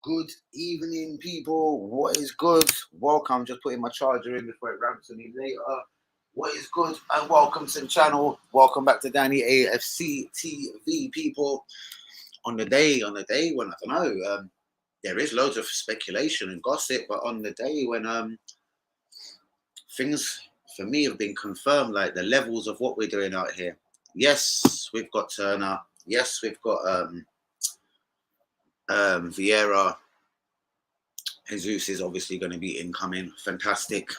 Good evening, people. What is good? Welcome. Just putting my charger in before it ramps to me later. What is good? And welcome to the channel. Welcome back to Danny AFC TV, people. On the day when I don't know, there is loads of speculation and gossip, but on the day when things for me have been confirmed, like the levels of what we're doing out here. Yes, we've got Turner. Yes, we've got Vieira. Jesus is obviously going to be incoming. Fantastic.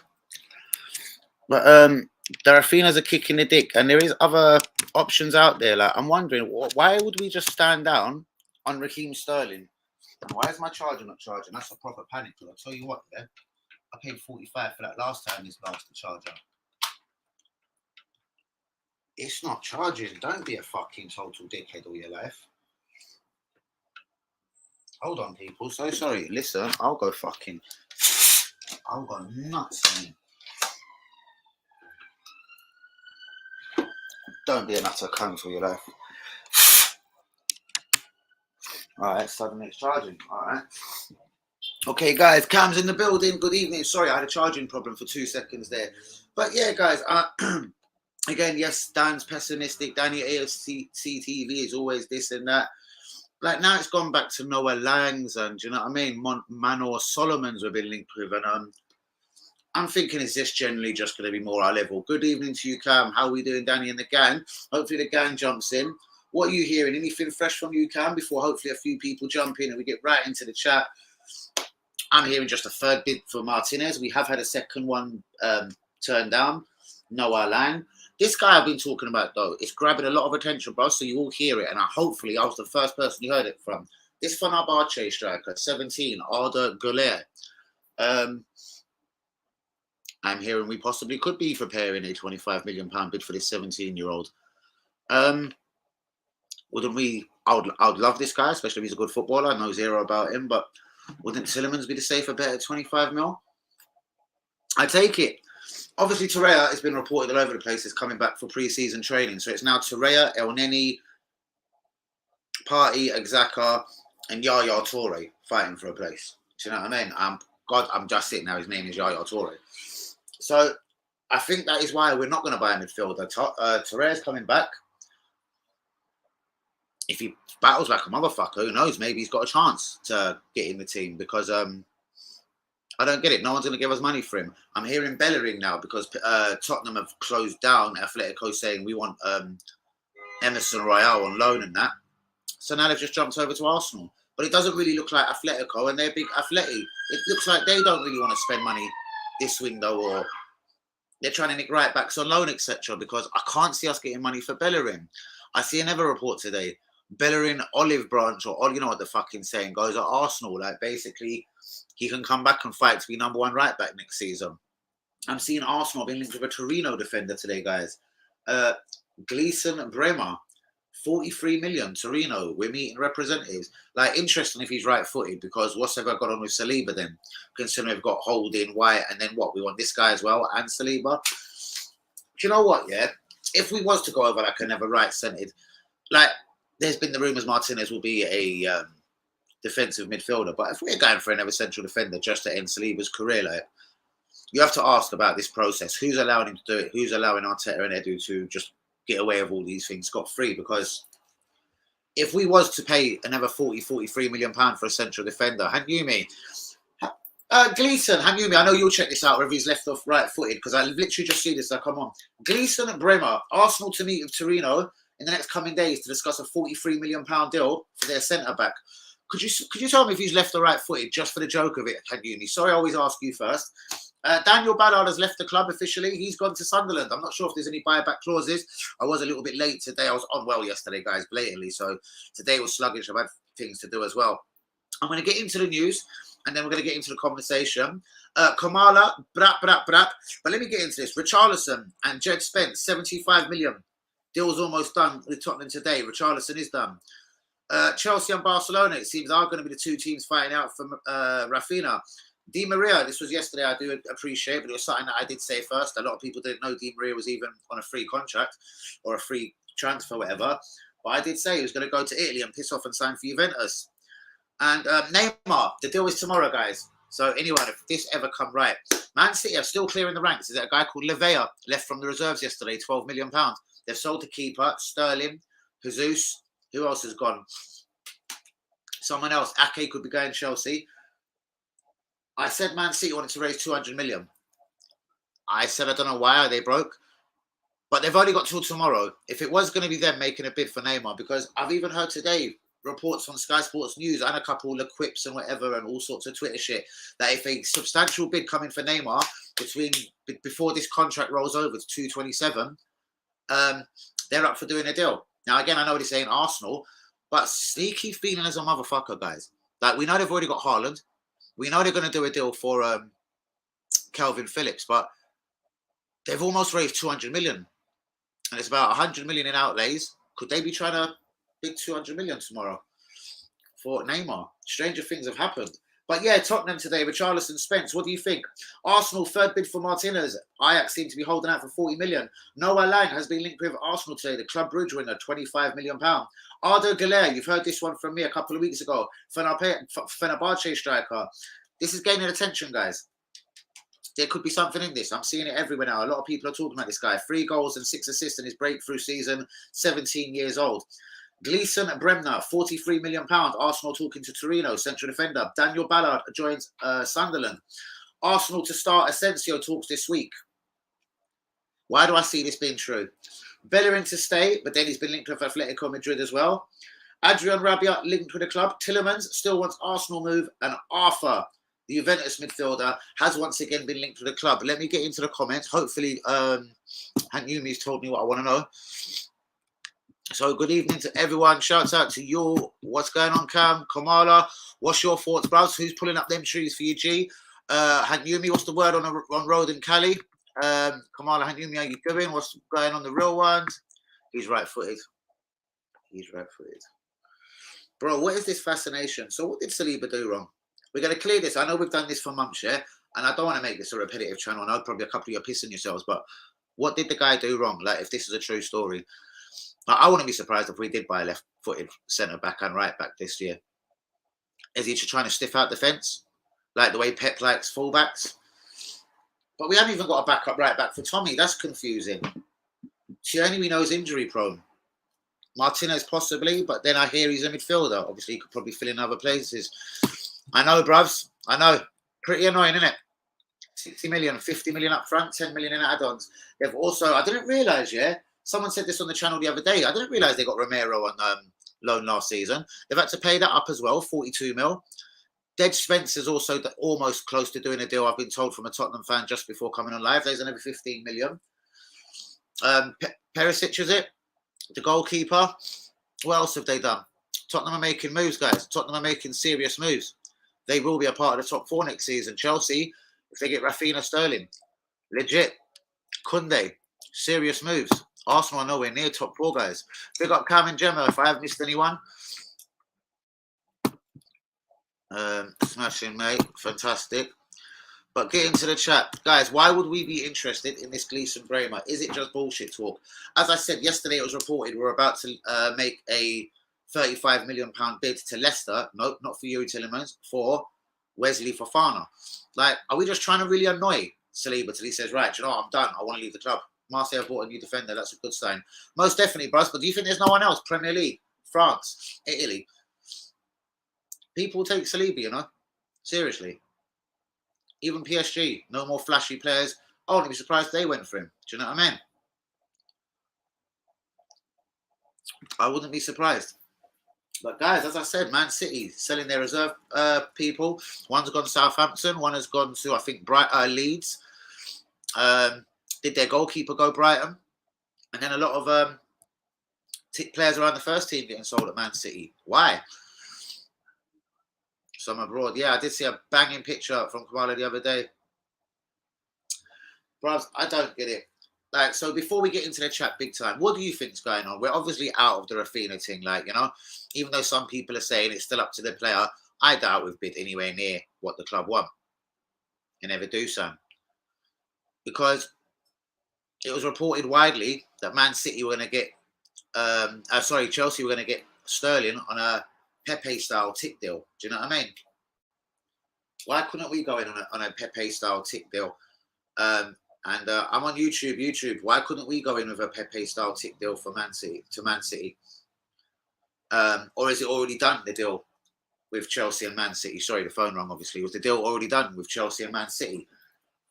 But Darafina's a kick in the dick, and there is other options out there. Like, I'm wondering, why would we just stand down on Raheem Sterling? And why is my charger not charging? That's a proper panic. I'll tell you what, yeah, I paid 45 for that last time this lasted charger. It's not charging. Don't be a fucking total dickhead all your life. Hold on, people. So sorry. Listen, I'll go nuts. Don't be a nutter cunt for your life. Alright, suddenly it's charging. Alright. Okay, guys, Cam's in the building. Good evening. Sorry, I had a charging problem for 2 seconds there. But yeah, guys, again, yes, Dan's pessimistic. Danny AFC TV is always this and that. Like, now it's gone back to Noah Lang's, and do you know what I mean? Manor Solomon's we've been linked with, and I'm thinking, is this generally just going to be more our level? Good evening to you, Cam. How are we doing, Danny and the gang? Hopefully the gang jumps in. What are you hearing? Anything fresh from you, Cam, before hopefully a few people jump in and we get right into the chat? I'm hearing just a third bid for Martinez. We have had a second one turned down. Noah Lang. This guy I've been talking about, though, is grabbing a lot of attention, bro, so you all hear it. And hopefully I was the first person you heard it from. This Fenerbahce striker, 17, Arda Guler. I'm hearing we possibly could be preparing a £25 million bid for this 17-year-old. Wouldn't we? I would love this guy, especially if he's a good footballer. I know zero about him, but wouldn't Tillemans be the safer bet at 25 mil? I take it. Obviously, Torreira has been reported all over the place as coming back for pre-season training. So it's now Torreira, El Neni, Partey, Xhaka, and Yaya Toure fighting for a place. Do you know what I mean? I'm just sitting now. His name is Yaya Toure. So I think that is why we're not going to buy a midfielder. Torreira's coming back. If he battles like a motherfucker, who knows? Maybe he's got a chance to get in the team because I don't get it. No one's going to give us money for him. I'm hearing Bellerin now because Tottenham have closed down Atletico saying we want Emerson Royale on loan and that. So now they've just jumped over to Arsenal. But it doesn't really look like Atletico, and they're big Atleti. It looks like they don't really want to spend money this window, or they're trying to nick right backs on loan, etc. Because I can't see us getting money for Bellerin. I see another report today. Bellerin olive branch, or you know what the fucking saying goes, at Arsenal. Like, basically, he can come back and fight to be number one right back next season. I'm seeing Arsenal being linked with a Torino defender today, guys. Gleason Bremer, 43 million, Torino. We're meeting representatives. Like, interesting if he's right-footed, because what's ever got on with Saliba then? Considering we've got Holding, White, and then what? We want this guy as well, and Saliba. Do you know what, yeah? If we was to go over like another right-centered, like, there's been the rumours Martinez will be a defensive midfielder, but if we're going for another central defender just to end Saliba's career, like, you have to ask about this process. Who's allowing him to do it? Who's allowing Arteta and Edu to just get away with all these things scot-free? Because if we was to pay another 43 million pound for a central defender, Hanyumi, Gleason, Hanyumi, I know you'll check this out, whether he's left off right-footed, because I literally just see this, like, come on. Gleason and Bremer, Arsenal to meet with Torino in the next coming days to discuss a 43 million pound deal for their centre-back. Could you tell me if he's left or right-footed, just for the joke of it, Hanyumi? Sorry, I always ask you first. Daniel Ballard has left the club officially. He's gone to Sunderland. I'm not sure if there's any buyback clauses. I was a little bit late today. I was unwell yesterday, guys, blatantly. So today was sluggish. I've had things to do as well. I'm going to get into the news, and then we're going to get into the conversation. Kamala, brap. But let me get into this. Richarlison and Jed Spence, 75 million. Deal's almost done with Tottenham today. Richarlison is done. Chelsea and Barcelona, it seems, are going to be the two teams fighting out for Rafinha. Di Maria, this was yesterday, I do appreciate, but it was something that I did say first. A lot of people didn't know Di Maria was even on a free contract or a free transfer, whatever. But I did say he was going to go to Italy and piss off and sign for Juventus. And Neymar, the deal is tomorrow, guys. So anyone, if this ever come right, Man City are still clearing the ranks. There's a guy called Lavea left from the reserves yesterday, £12 million. They've sold the keeper, Sterling, Jesus. Who else has gone? Someone else. Ake could be going Chelsea. I said Man City wanted to raise 200 million. I said I don't know why they broke, but they've only got till tomorrow. If it was going to be them making a bid for Neymar, because I've even heard today reports on Sky Sports News and a couple of quips and whatever and all sorts of Twitter shit that if a substantial bid coming for Neymar before this contract rolls over to 227, they're up for doing a deal. Now again, I know this ain't Arsenal, but sneaky feeling as a motherfucker, guys. Like we know they've already got Haaland, we know they're going to do a deal for Calvin Phillips, but they've almost raised 200 million, and it's about 100 million in outlays. Could they be trying to bid 200 million tomorrow for Neymar? Stranger things have happened. But yeah, Tottenham today, Richarlison, Spence, what do you think? Arsenal, third bid for Martinez. Ajax seem to be holding out for 40 million. Noah Lang has been linked with Arsenal today. The Club Brugge winger, £25 million. Arda Guler, you've heard this one from me a couple of weeks ago. Fenerbahce striker. This is gaining attention, guys. There could be something in this. I'm seeing it everywhere now. A lot of people are talking about this guy. 3 goals and 6 assists in his breakthrough season, 17 years old. Gleeson Bremner, £43 million. Arsenal talking to Torino, central defender. Daniel Ballard joins Sunderland. Arsenal to start Asensio talks this week. Why do I see this being true? Bellerin to stay, but then he's been linked with Atletico Madrid as well. Adrian Rabiot linked with the club. Tillemans still wants Arsenal move. And Arthur, the Juventus midfielder, has once again been linked to the club. Let me get into the comments. Hopefully, Yumi's told me what I want to know. So good evening to everyone. Shouts out to you. What's going on, Cam? Kamala, what's your thoughts, bros? Who's pulling up them trees for you, G? Yumi, what's the word on road in Cali? Kamala, Yumi, how you doing? What's going on the real ones? He's right-footed. He's right-footed. Bro, what is this fascination? So what did Saliba do wrong? We're going to clear this. I know we've done this for months, yeah? And I don't want to make this a repetitive channel. I know probably a couple of you are pissing yourselves, but what did the guy do wrong? Like, if this is a true story. I wouldn't be surprised if we did buy a left-footed centre-back and right-back this year. Is he trying to stiff out defence? Like the way Pep likes fullbacks? But we haven't even got a backup right-back for Tommy. That's confusing. Tierney, we know, is injury-prone. Martinez possibly, but then I hear he's a midfielder. Obviously, he could probably fill in other places. I know, bruvs. I know. Pretty annoying, isn't it? 60 million, 50 million up front, 10 million in add-ons. They've also, I didn't realise, yeah? Someone said this on the channel the other day. I didn't realise they got Romero on loan last season. They've had to pay that up as well, 42 mil. Dead Spencer's also almost close to doing a deal, I've been told, from a Tottenham fan just before coming on live. There's another 15 million. Perisic, is it? The goalkeeper. What else have they done? Tottenham are making moves, guys. Tottenham are making serious moves. They will be a part of the top 4 next season. Chelsea, if they get Rafinha, Sterling, legit. Kunde, serious moves. Arsenal are nowhere near top 4, guys. Big up Cam and Gemma, if I haven't missed anyone. Smashing, mate. Fantastic. But get into the chat. Guys, why would we be interested in this Gleeson Bremer? Is it just bullshit talk? As I said yesterday, it was reported we're about to make a £35 million bid to Leicester. No, not for Yuri Tillemans, for Wesley Fofana. Like, are we just trying to really annoy Saliba till he says, right, you know what, I'm done. I want to leave the club. Marseille bought a new defender. That's a good sign. Most definitely, bros. But do you think there's no one else? Premier League, France, Italy. People take Saliba, you know? Seriously. Even PSG, no more flashy players. I wouldn't be surprised they went for him. Do you know what I mean? I wouldn't be surprised. But guys, as I said, Man City selling their reserve people. One's gone to Southampton. One has gone to, I think, Leeds. Did their goalkeeper go Brighton? And then a lot of players around the first team getting sold at Man City. Why? Some abroad. Yeah, I did see a banging picture from Kamala the other day. Bros, I don't get it. Like, so before we get into the chat big time, what do you think's going on? We're obviously out of the Rafinha thing, like, you know, even though some people are saying it's still up to the player, I doubt we've bid anywhere near what the club want. And never do so. Because it was reported widely that Man City were going to get, Chelsea were going to get Sterling on a Pepe-style tick deal. Do you know what I mean? Why couldn't we go in on a Pepe-style tick deal? I'm on YouTube. YouTube. Why couldn't we go in with a Pepe-style tick deal for Man City to Man City? Or is it already done, the deal with Chelsea and Man City? Sorry, the phone rang, obviously. Was the deal already done with Chelsea and Man City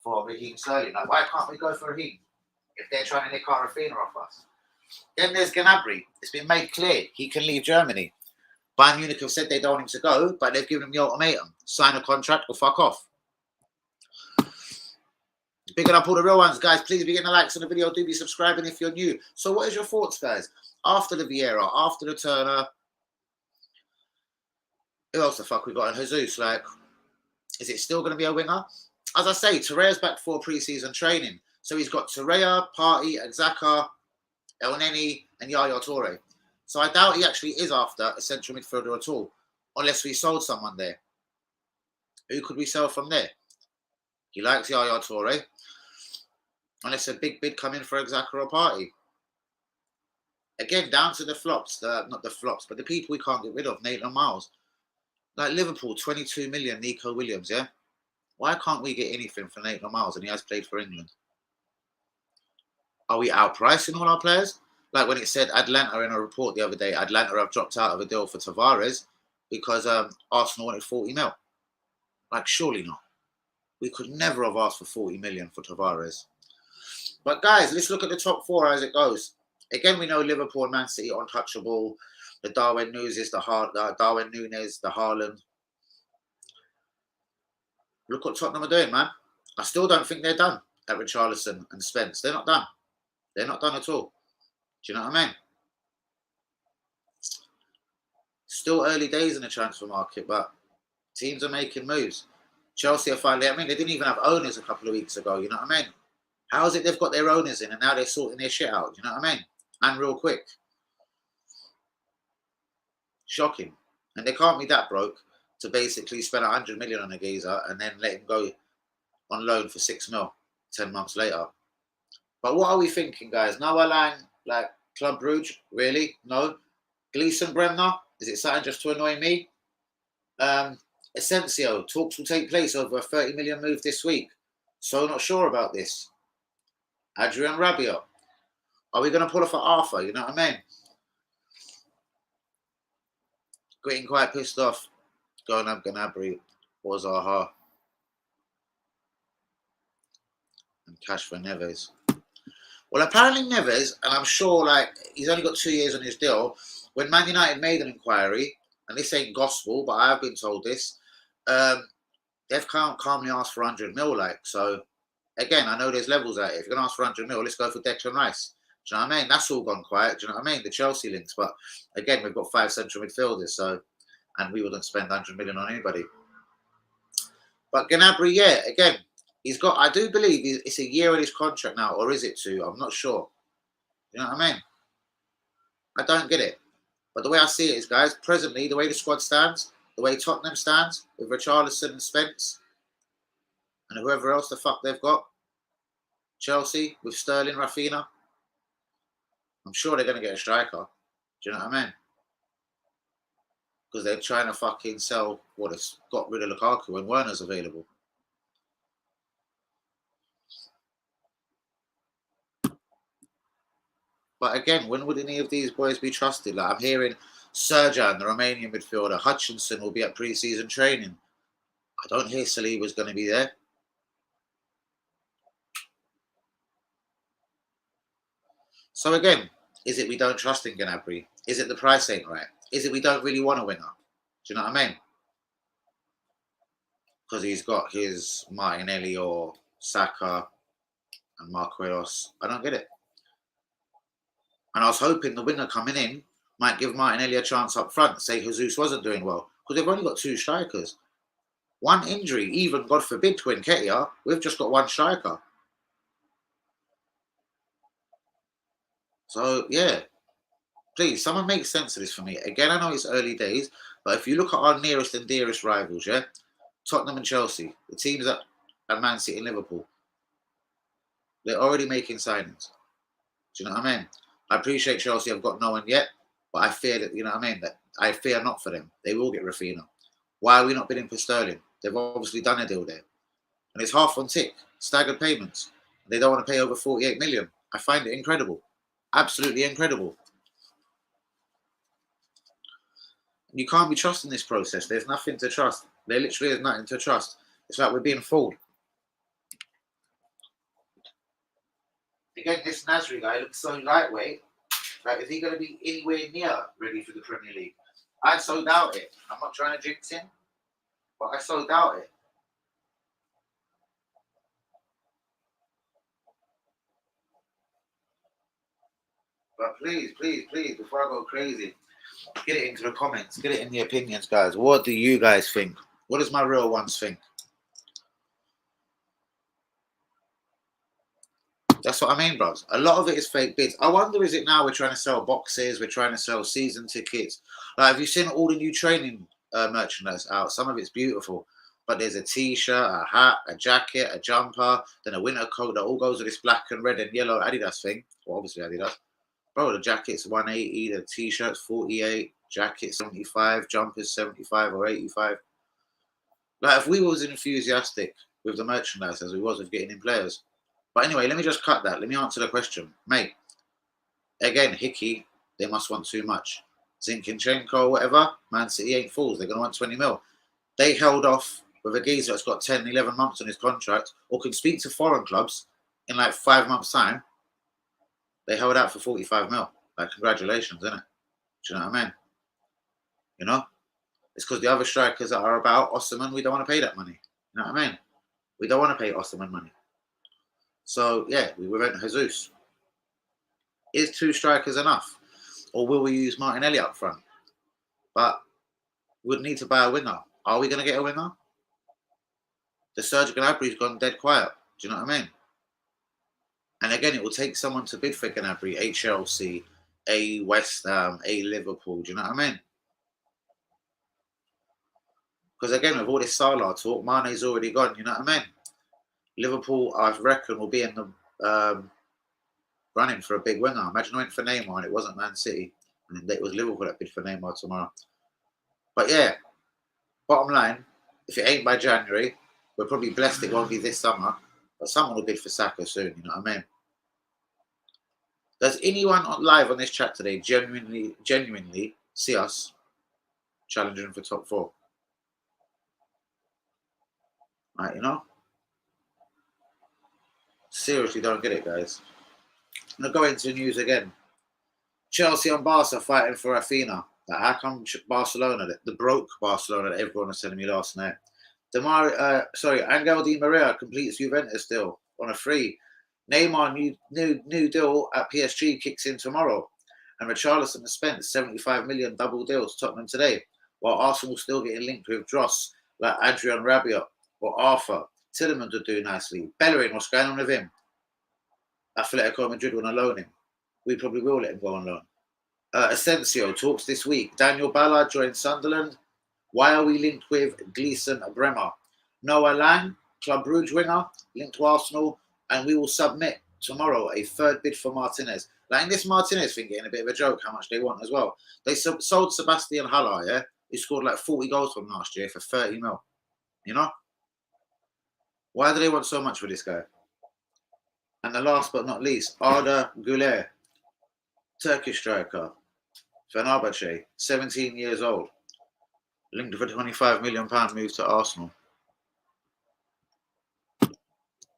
for Raheem Sterling? Like, why can't we go for Raheem if they're trying to nick our Rafinha off us? Then there's Gnabry. It's been made clear he can leave Germany. Bayern Munich have said they don't want him to go, but they've given him the ultimatum. Sign a contract or fuck off. Picking up all the real ones, guys. Please be getting the likes on the video. Do be subscribing if you're new. So what is your thoughts, guys? After the Vieira, after the Turner, who else the fuck we got? And Jesus, like, is it still going to be a winger? As I say, Torreira's back for pre-season training. So he's got Torreira, Partey, Xhaka, El Neni, and Yaya Toure. So I doubt he actually is after a central midfielder at all, unless we sold someone there. Who could we sell from there? He likes Yaya Toure. Unless a big bid come in for Xhaka or Partey. Again, down to the flops, not the flops, but the people we can't get rid of, Nathan Miles. Like Liverpool, 22 million, Nico Williams, yeah? Why can't we get anything for Nathan Miles and he has played for England? Are we outpricing all our players? Like when it said Atlanta in a report the other day, Atlanta have dropped out of a deal for Tavares because Arsenal wanted 40 mil. Like, surely not. We could never have asked for 40 million for Tavares. But guys, let's look at the top four as it goes. Again, we know Liverpool and Man City untouchable. The Darwin Nunez, the Haaland. Look what Tottenham are doing, man. I still don't think they're done at Richarlison and Spence. They're not done. They're not done at all. Do you know what I mean? Still early days in the transfer market, but teams are making moves. Chelsea are finally, they didn't even have owners a couple of weeks ago, you know what I mean? How is it they've got their owners in and now they're sorting their shit out, you know what I mean? And real quick. Shocking. And they can't be that broke to basically spend 100 million on a geezer and then let him go on loan for 6 mil 10 months later. But what are we thinking, guys? Noah Lang, like Club Brugge? Really? No. Gleason Bremner? Is it something just to annoy me? Asensio, talks will take place over a 30 million move this week. So not sure about this. Adrian Rabiot. Are we going to pull off at Arthur? You know what I mean? Getting quite pissed off. Going up Gnabry or Zaha. And cash for Neves. Well, apparently Neves, and I'm sure like he's only got 2 years on his deal. When Man United made an inquiry, and this ain't gospel, but I have been told this, they've calmly asked for 100 mil. Like, so again, I know there's levels out here. If you're gonna ask for 100 mil, let's go for Declan Rice. Do you know what I mean? That's all gone quiet. Do you know what I mean? The Chelsea links, but again, we've got 5 central midfielders, so and we wouldn't spend 100 million on anybody. But Gnabry, yeah, again, he's got. I do believe it's a year on his contract now, or is it 2? I'm not sure. You know what I mean? I don't get it. But the way I see it is, guys, presently, the way the squad stands, the way Tottenham stands, with Richarlison and Spence, and whoever else the fuck they've got, Chelsea, with Sterling, Rafinha, I'm sure they're going to get a striker. Do you know what I mean? Because they're trying to fucking sell what has got rid of Lukaku when Werner's available. But again, when would any of these boys be trusted? Like I'm hearing Serjan, the Romanian midfielder, Hutchinson will be at pre-season training. I don't hear Saliba's going to be there. So again, is it we don't trust in Gnabry? Is it the price ain't right? Is it we don't really want a winger? Do you know what I mean? Because he's got his Martinelli or Saka and Marquinhos. I don't get it. And I was hoping the winger coming in might give Martinelli a chance up front. Say Jesus wasn't doing well. Because they've only got 2 strikers. One injury, even, God forbid, to Nketiah, we've just got 1 striker. So, yeah. Please, someone make sense of this for me. Again, I know it's early days, but if you look at our nearest and dearest rivals, yeah? Tottenham and Chelsea, the teams that are Man City and Liverpool, they're already making signings. Do you know what I mean? I appreciate Chelsea have got no one yet, but I fear that, you know what I mean, that I fear not for them. They will get Rafinha. Why are we not bidding for Sterling? They've obviously done a deal there. And it's half on tick, staggered payments. They don't want to pay over 48 million. I find it incredible. Absolutely incredible. You can't be trusting this process. There's nothing to trust. There literally is nothing to trust. It's like we're being fooled. Again, this Nasri guy looks so lightweight. Like, is he going to be anywhere near ready for the Premier League? I so doubt it. I'm not trying to jinx him, but I so doubt it. But please, before I go crazy, get it into the comments. Get it in the opinions, guys. What do you guys think? What does my real ones think? That's what I mean, bros. A lot of it is fake bids. I wonder, is it now we're trying to sell boxes, we're trying to sell season tickets? Like, have you seen all the new training merchandise out? Some of it's beautiful, but there's a t-shirt, a hat, a jacket, a jumper, then a winter coat that all goes with this black and red and yellow Adidas thing. Well, obviously Adidas. Bro, the jacket's 180, the t-shirt's 48, jacket 75, jumpers 75 or 85. Like, if we was enthusiastic with the merchandise as we was with getting in players. But anyway, let me just cut that. Let me answer the question. Mate, again, Hickey, they must want too much. Zinchenko, whatever, Man City ain't fools. They're going to want 20 mil. They held off with a geezer that's got 10, 11 months on his contract, or can speak to foreign clubs in like 5 months' time. They held out for 45 mil. Like, congratulations, isn't it? Do you know what I mean? You know? It's because the other strikers that are about Osimhen, we don't want to pay that money. You know what I mean? We don't want to pay Osimhen money. So, yeah, we rent Jesus. Is 2 strikers enough? Or will we use Martinelli up front? But we'd need to buy a winger. Are we going to get a winger? The Serge Gnabry's gone dead quiet. Do you know what I mean? And again, it will take someone to bid for Gnabry, a Chelsea, a West Ham, a Liverpool. Do you know what I mean? Because again, with all this Salah talk, Mane's already gone. You know what I mean? Liverpool, I reckon, will be in the running for a big winger. Imagine I went for Neymar and it wasn't Man City. And it was Liverpool that bid for Neymar tomorrow. But yeah, bottom line, if it ain't by January, we're probably blessed it won't be this summer. But someone will bid for Saka soon, you know what I mean? Does anyone live on this chat today genuinely see us challenging for top 4? Right, you know? Seriously, don't get it, guys. I'm going to go into the news again. Chelsea and Barca fighting for Rafinha. How come Barcelona, the broke Barcelona that everyone was telling me last night? Angel Di Maria completes Juventus deal on a free. Neymar new deal at PSG kicks in tomorrow. And Richarlison has spent 75 million double deals Tottenham today, while Arsenal still getting linked with dross like Adrian Rabiot or Arthur. Tielemans would do nicely. Bellerin, what's going on with him? Atletico Madrid want to loan him. We probably will let him go on loan. Asensio talks this week. Daniel Ballard joins Sunderland. Why are we linked with Gleeson Bremer? Noah Lang, Club Brugge winger, linked to Arsenal, and we will submit tomorrow a 3rd bid for Martinez. Like, in this Martinez thing, getting a bit of a joke how much they want as well. They sold Sebastian Haller, yeah? He scored like 40 goals from last year for 30 mil. You know? Why do they want so much for this guy? And the last but not least, Arda Guler, Turkish striker, Fenerbahce, 17 years old, linked with a £25 million move to Arsenal.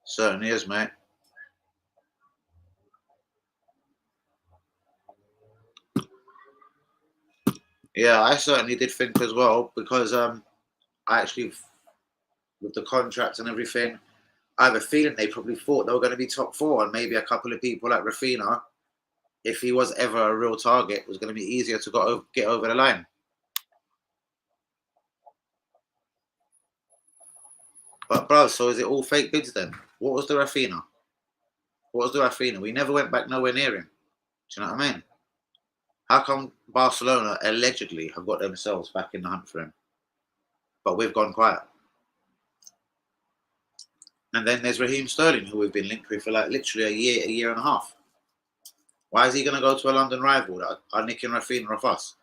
Certainly is, mate. Yeah, I certainly did think as well, because I actually, with the contract and everything, I have a feeling they probably thought they were going to be top 4, and maybe a couple of people like Rafinha, if he was ever a real target, was going to be easier to get over the line. But bro, so is it all fake bids then? What was the Rafinha? We never went back nowhere near him. Do you know what I mean? How come Barcelona allegedly have got themselves back in the hunt for him, but we've gone quiet? And then there's Raheem Sterling, who we've been linked with for like literally a year and a half. Why is he going to go to a London rival that are nicking Rafinha off us?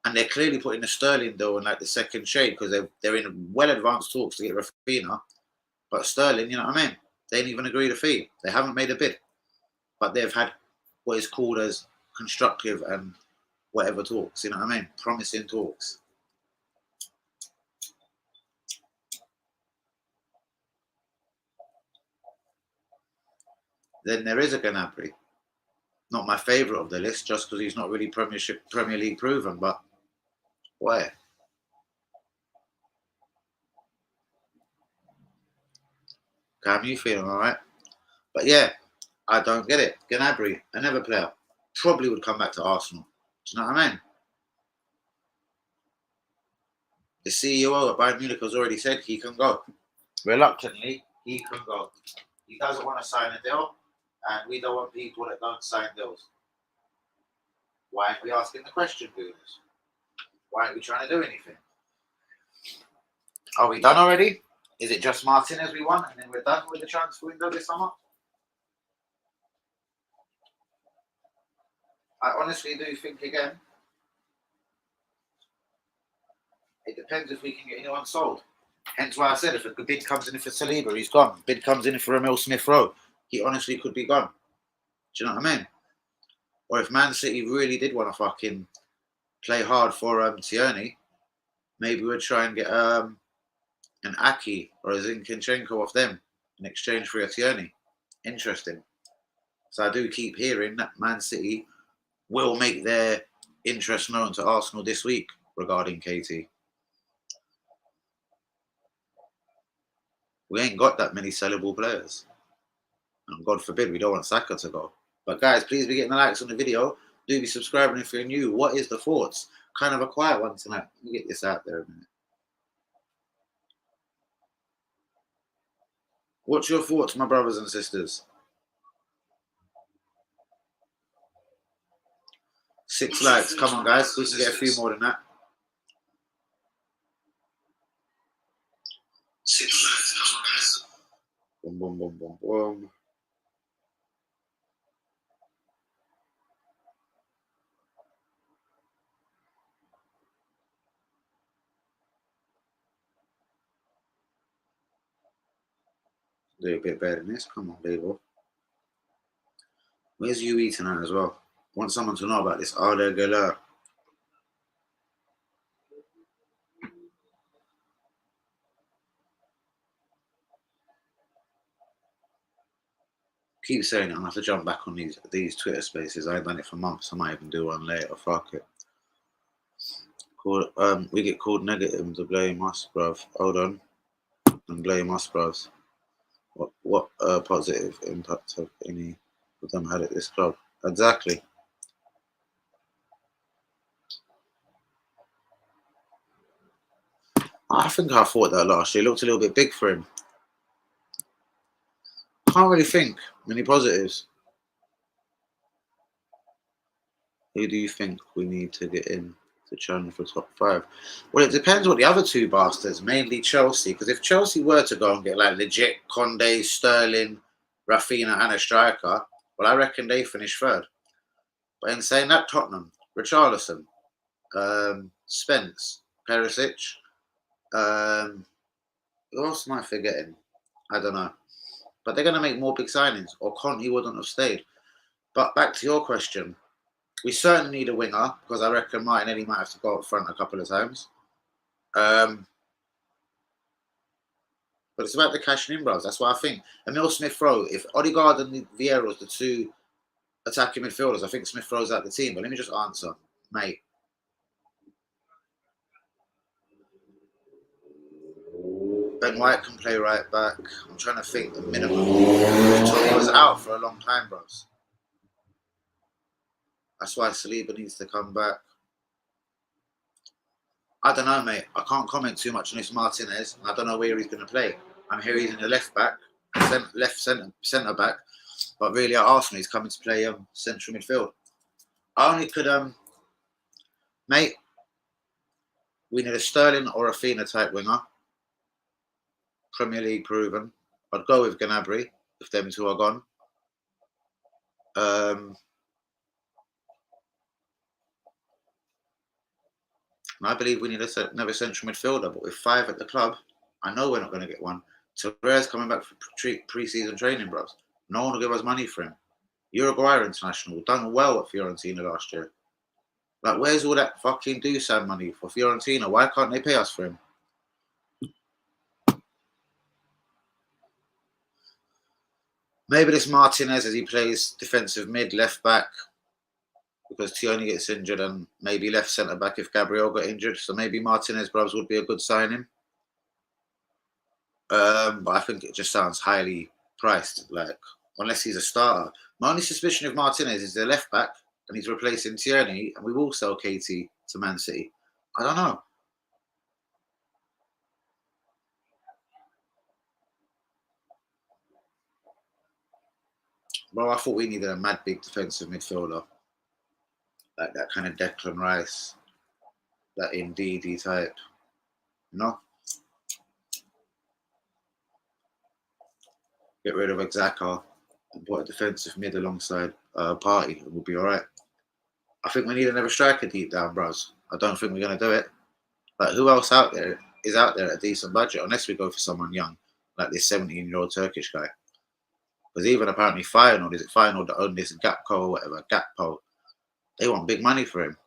And they're clearly putting the Sterling deal in like the second shade because they're in well advanced talks to get Rafinha. But Sterling, you know what I mean? They ain't even agreed a fee. They haven't made a bid. But they've had what is called as constructive and whatever talks, you know what I mean? Promising talks. Then there is a Gnabry. Not my favourite of the list, just because he's not really Premier League proven, but where? Cam, you feeling all right? But yeah, I don't get it. Gnabry, another player, probably would come back to Arsenal. Do you know what I mean? The CEO at Bayern Munich has already said he can go. Reluctantly, he can go. He doesn't want to sign a deal, and we don't want people that don't sign deals. Why aren't we asking the question, Gooners? Why aren't we trying to do anything? Are we done already? Is it just Martinez we want, and then we're done with the transfer window this summer? I honestly do think, again, it depends if we can get anyone sold. Hence why I said if a bid comes in for Saliba, he's gone. Bid comes in for Emil Smith Rowe, he honestly could be gone. Do you know what I mean? Or if Man City really did want to fucking play hard for Tierney, maybe we'd try and get an Aki or a Zinchenko off them in exchange for a Tierney. Interesting. So I do keep hearing that Man City will make their interest known to Arsenal this week regarding KT. We ain't got that many sellable players. And God forbid we don't want Saka to go. But guys, please be getting the likes on the video. Do be subscribing if you're new. What is the thoughts? Kind of a quiet one tonight. Let me get this out there a minute. What's your thoughts, my brothers and sisters? 6 likes. Come on, guys. We can get a few more than that. 6 likes. Come on, guys. Boom, boom, boom, boom, boom. Do a bit better than this. Come on, baby. Where's UE tonight as well? Want someone to know about this Arda Guler. Keep saying it. I'm gonna have to jump back on these Twitter spaces. I ain't done it for months. I might even do one later. Fuck it. We get called negative to blame us, bruv. Hold on. And blame us, bruv. What positive impact have any of them had at this club? Exactly. I think I thought that last year. It looked a little bit big for him. Can't really think many positives. Who do you think we need to get in to challenge for top 5? Well, it depends what the other two bastards, mainly Chelsea. Because if Chelsea were to go and get like legit Conde, Sterling, Rafinha, and a striker, well, I reckon they finish third. But in saying that, Tottenham, Richarlison, Spence, Perisic, who else am I forgetting? I don't know. But they're going to make more big signings, or Conte wouldn't have stayed. But back to your question, we certainly need a winger, because I reckon Martinelli might have to go up front a couple of times. But it's about the cashing in, bros. That's what I think. Emil Smith Rowe, if Odegaard and Vieira was the two attacking midfielders, I think Smith Rowe's out the team. But let me just answer, mate. Ben White can play right back. I'm trying to think the minimum. He was out for a long time, bros. That's why Saliba needs to come back. I don't know, mate. I can't comment too much on this Martinez. I don't know where he's going to play. I'm here he's in the left back, left centre back. But really at Arsenal, he's coming to play central midfield. I only could, mate, we need a Sterling or a Fina type winger. Premier League proven. I'd go with Gnabry if them two are gone. And I believe we need another central midfielder. But with 5 at the club, I know we're not going to get one. Torreira's coming back for pre-season training, bros. No one will give us money for him. Uruguay international, done well at Fiorentina last year. Like, where's all that fucking Dusan money for Fiorentina? Why can't they pay us for him? Maybe this Martinez, as he plays defensive mid, left back, because Tierney gets injured, and maybe left centre back if Gabriel got injured. So maybe Martinez, bros, would be a good signing. But I think it just sounds highly priced. Like, unless he's a starter. My only suspicion of Martinez is the left back, and he's replacing Tierney, and we will sell KT to Man City. I don't know. Bro, I thought we needed a mad big defensive midfielder. Like that kind of Declan Rice, that Ndidi type. You know? Get rid of Xhaka and put a defensive mid alongside Party, and we'll be all right. I think we need another striker deep down, bros. I don't think we're going to do it. Like, who else out there is out there at a decent budget, unless we go for someone young, like this 17-year-old Turkish guy? Because even apparently Feyenoord, is it Feyenoord that own this Gakpo or whatever, Gakpo, they want big money for him.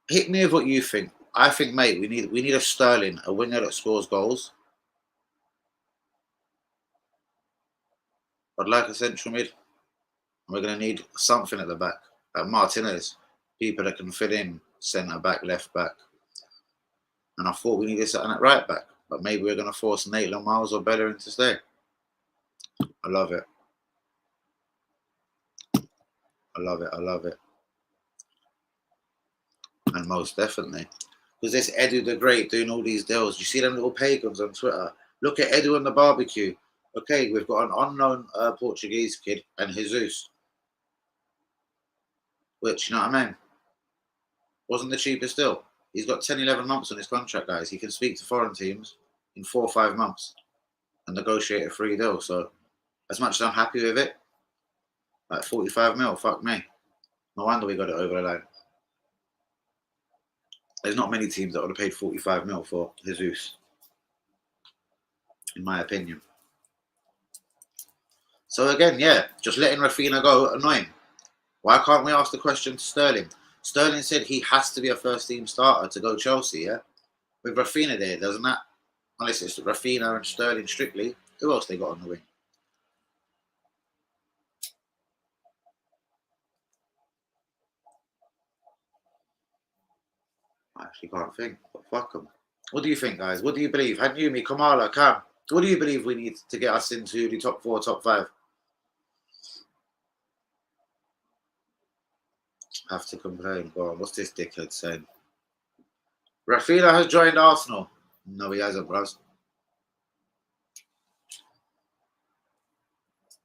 Hit me with what you think. I think, mate, we need a Sterling, a winger that scores goals. I'd like a central mid. We're going to need something at the back. Martinez, people that can fit in centre back, left back. And I thought we needed something at right back. But maybe we're going to force Maitland Miles or Bellerin to stay. I love it. I love it. I love it. And most definitely. Because this Edu the Great doing all these deals. You see them little pagans on Twitter. Look at Edu on the barbecue. Okay, we've got an unknown Portuguese kid and Jesus. Which, you know what I mean? Wasn't the cheapest deal. He's got 10, 11 months on his contract, guys. He can speak to foreign teams in 4 or 5 months and negotiate a free deal. So, as much as I'm happy with it, like 45 mil, fuck me. No wonder we got it over the line. There's not many teams that would have paid 45 mil for Jesus, in my opinion. So again, yeah, just letting Rafinha go, annoying. Why can't we ask the question to Sterling? Sterling said he has to be a first-team starter to go Chelsea, yeah? With Rafinha there, doesn't that? Unless it's Rafinha and Sterling strictly. Who else they got on the wing? I actually can't think, but fuck them. What do you think, guys? What do you believe? Hanumi, Kamala, Cam, what do you believe we need to get us into the top 4, top 5? Have to complain. Go on, what's this dickhead saying? Rafinha has joined Arsenal. No, he hasn't, bros.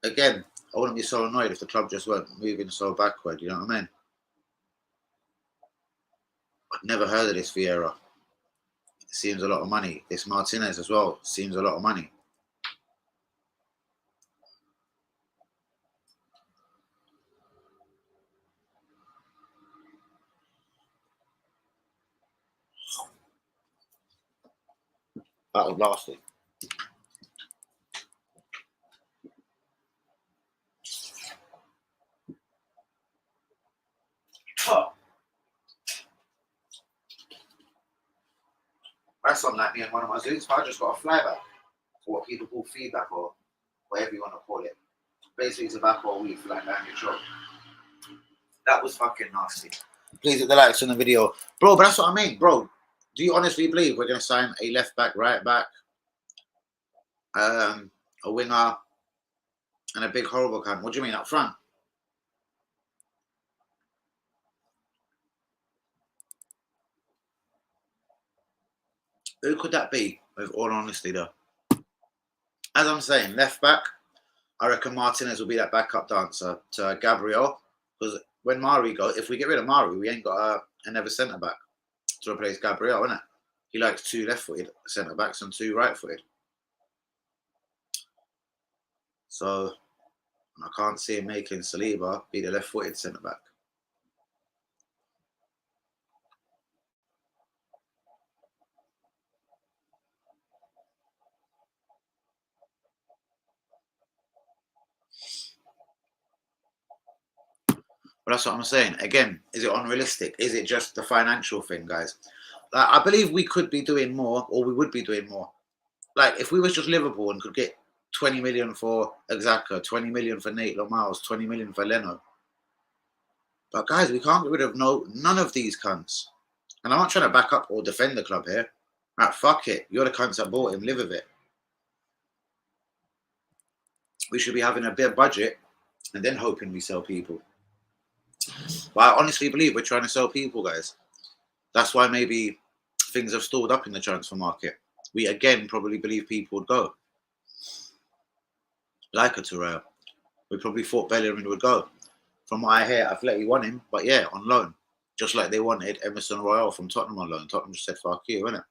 Again, I wouldn't be so annoyed if the club just weren't moving so backward, you know what I mean? I've never heard of this Vieira. It seems a lot of money. This Martinez as well seems a lot of money. That was last week. That's something like me and one of my Zooms. I just got a flyback for what people call feedback or whatever you want to call it. Basically, tobacco or weed flying down your throat. That was fucking nasty. Please hit the likes on the video. Bro, but that's what I mean, bro. Do you honestly believe we're going to sign a left back, right back, a winger, and a big horrible cunt? What do you mean, up front? Who could that be, with all honesty, though? As I'm saying, left back, I reckon Martinez will be that backup dancer to Gabriel. Because when Mari goes, if we get rid of Mari, we ain't got another centre back to replace Gabriel, innit? He likes 2 left-footed centre backs and 2 right-footed. So And I can't see him making Saliba be the left-footed centre-back. But that's what I'm saying. Again, is it unrealistic? Is it just the financial thing, guys? Like, I believe we could be doing more, or we would be doing more. Like, if we was just Liverpool and could get 20 million for Xhaka, 20 million for Nate Miles, 20 million for Leno. But guys, we can't get rid of none of these cunts. And I'm not trying to back up or defend the club here. Right, fuck it. You're the cunts that bought him. Live with it. We should be having a bit of budget and then hoping we sell people. But I honestly believe we're trying to sell people, guys. That's why maybe things have stalled up in the transfer market. We again probably believe people would go. Like a Terrell. We probably thought Bellerin would go. From what I hear, Atleti want him, but yeah, on loan. Just like they wanted Emerson Royale from Tottenham on loan. Tottenham just said, fuck you, innit?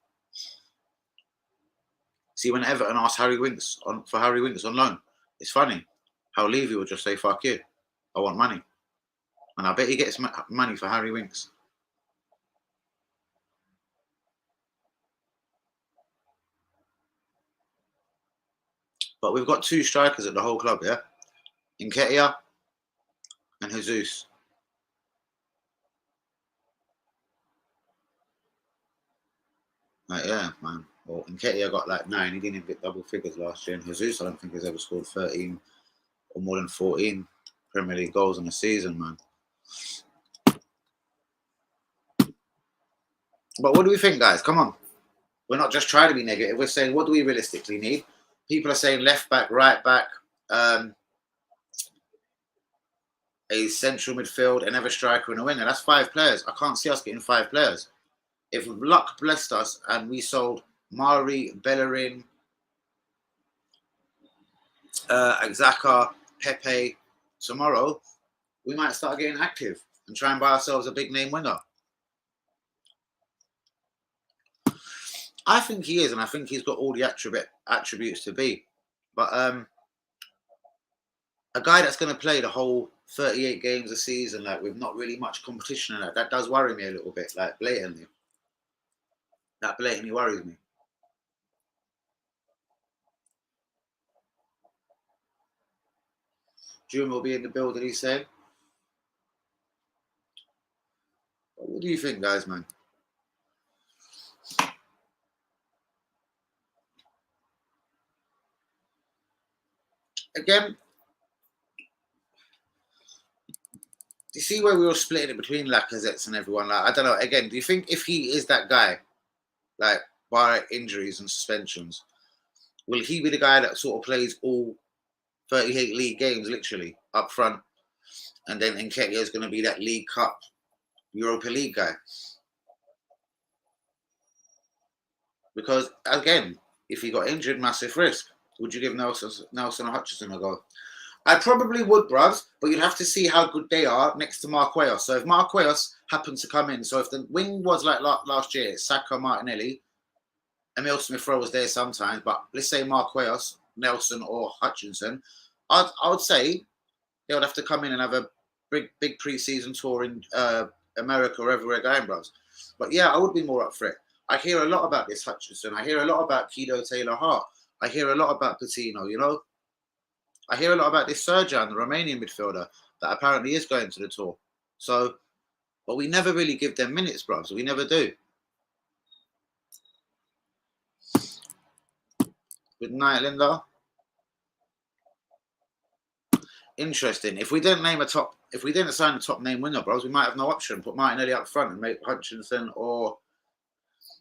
See, when Everton asked Harry Winks for Harry Winks on loan, it's funny how Levy would just say, fuck you, I want money. And I bet he gets money for Harry Winks. But we've got two strikers at the whole club, yeah? Nketiah and Jesus. Like, yeah, man. Well, Nketiah got like 9. He didn't even get double figures last year. And Jesus, I don't think has ever scored 13 or more than 14 Premier League goals in a season, man. But what do we think, guys? Come on. We're not just trying to be negative. We're saying, what do we realistically need? People are saying left back, right back, a central midfield, another striker and a winger. That's 5 players. I can't see us getting 5 players. If luck blessed us and we sold Mari, Bellerin, Xhaka, Pepe tomorrow, we might start getting active and try and buy ourselves a big name winger. I think he is, and I think he's got all the attributes to be. But a guy that's going to play the whole 38 games a season, like with not really much competition in that does worry me a little bit, like blatantly. That blatantly worries me. June will be in the building, he's saying. What do you think, guys, man? Again, do you see where we were splitting it between Lacazettes and everyone? Like, I don't know. Again, do you think if he is that guy, like by injuries and suspensions, will he be the guy that sort of plays all 38 league games, literally, up front? And then Nketiah is going to be that League Cup, Europa League guy. Because, again, if he got injured, massive risk. Would you give Nelson or Hutchinson a go? I probably would, bruvs, but you'd have to see how good they are next to Marquinhos. So if Marquinhos happens to come in, so if the wing was like last year, Saka, Martinelli, Emil Smith-Rowe was there sometimes, but let's say Marquinhos, Nelson or Hutchinson, I would say they would have to come in and have a big pre-season tour in America or everywhere going, bros. But yeah, I would be more up for it. I hear a lot about this Hutchinson. I hear a lot about Kido Taylor-Hart. I hear a lot about Patino, you know. I hear a lot about this Serjan, the Romanian midfielder, that apparently is going to the tour. So, but we never really give them minutes, bros. We never do. Good night, Linda. Interesting. If we didn't sign a top name winger, bros, we might have no option. Put Martinelli up front and make Hutchinson or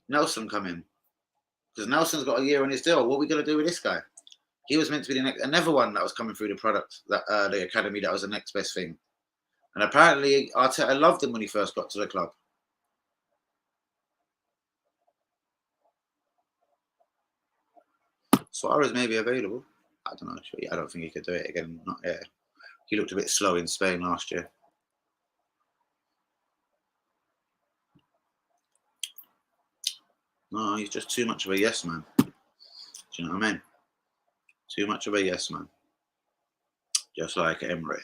Nelson come in. Because Nelson's got a year on his deal. What are we going to do with this guy? He was meant to be another one that was coming through the product, that the academy, that was the next best thing. And apparently Arteta loved him when he first got to the club. Suarez may be available. I don't know. I don't think he could do it again. Not yet. He looked a bit slow in Spain last year. No, he's just too much of a yes man. Do you know what I mean? Too much of a yes man. just like Emre.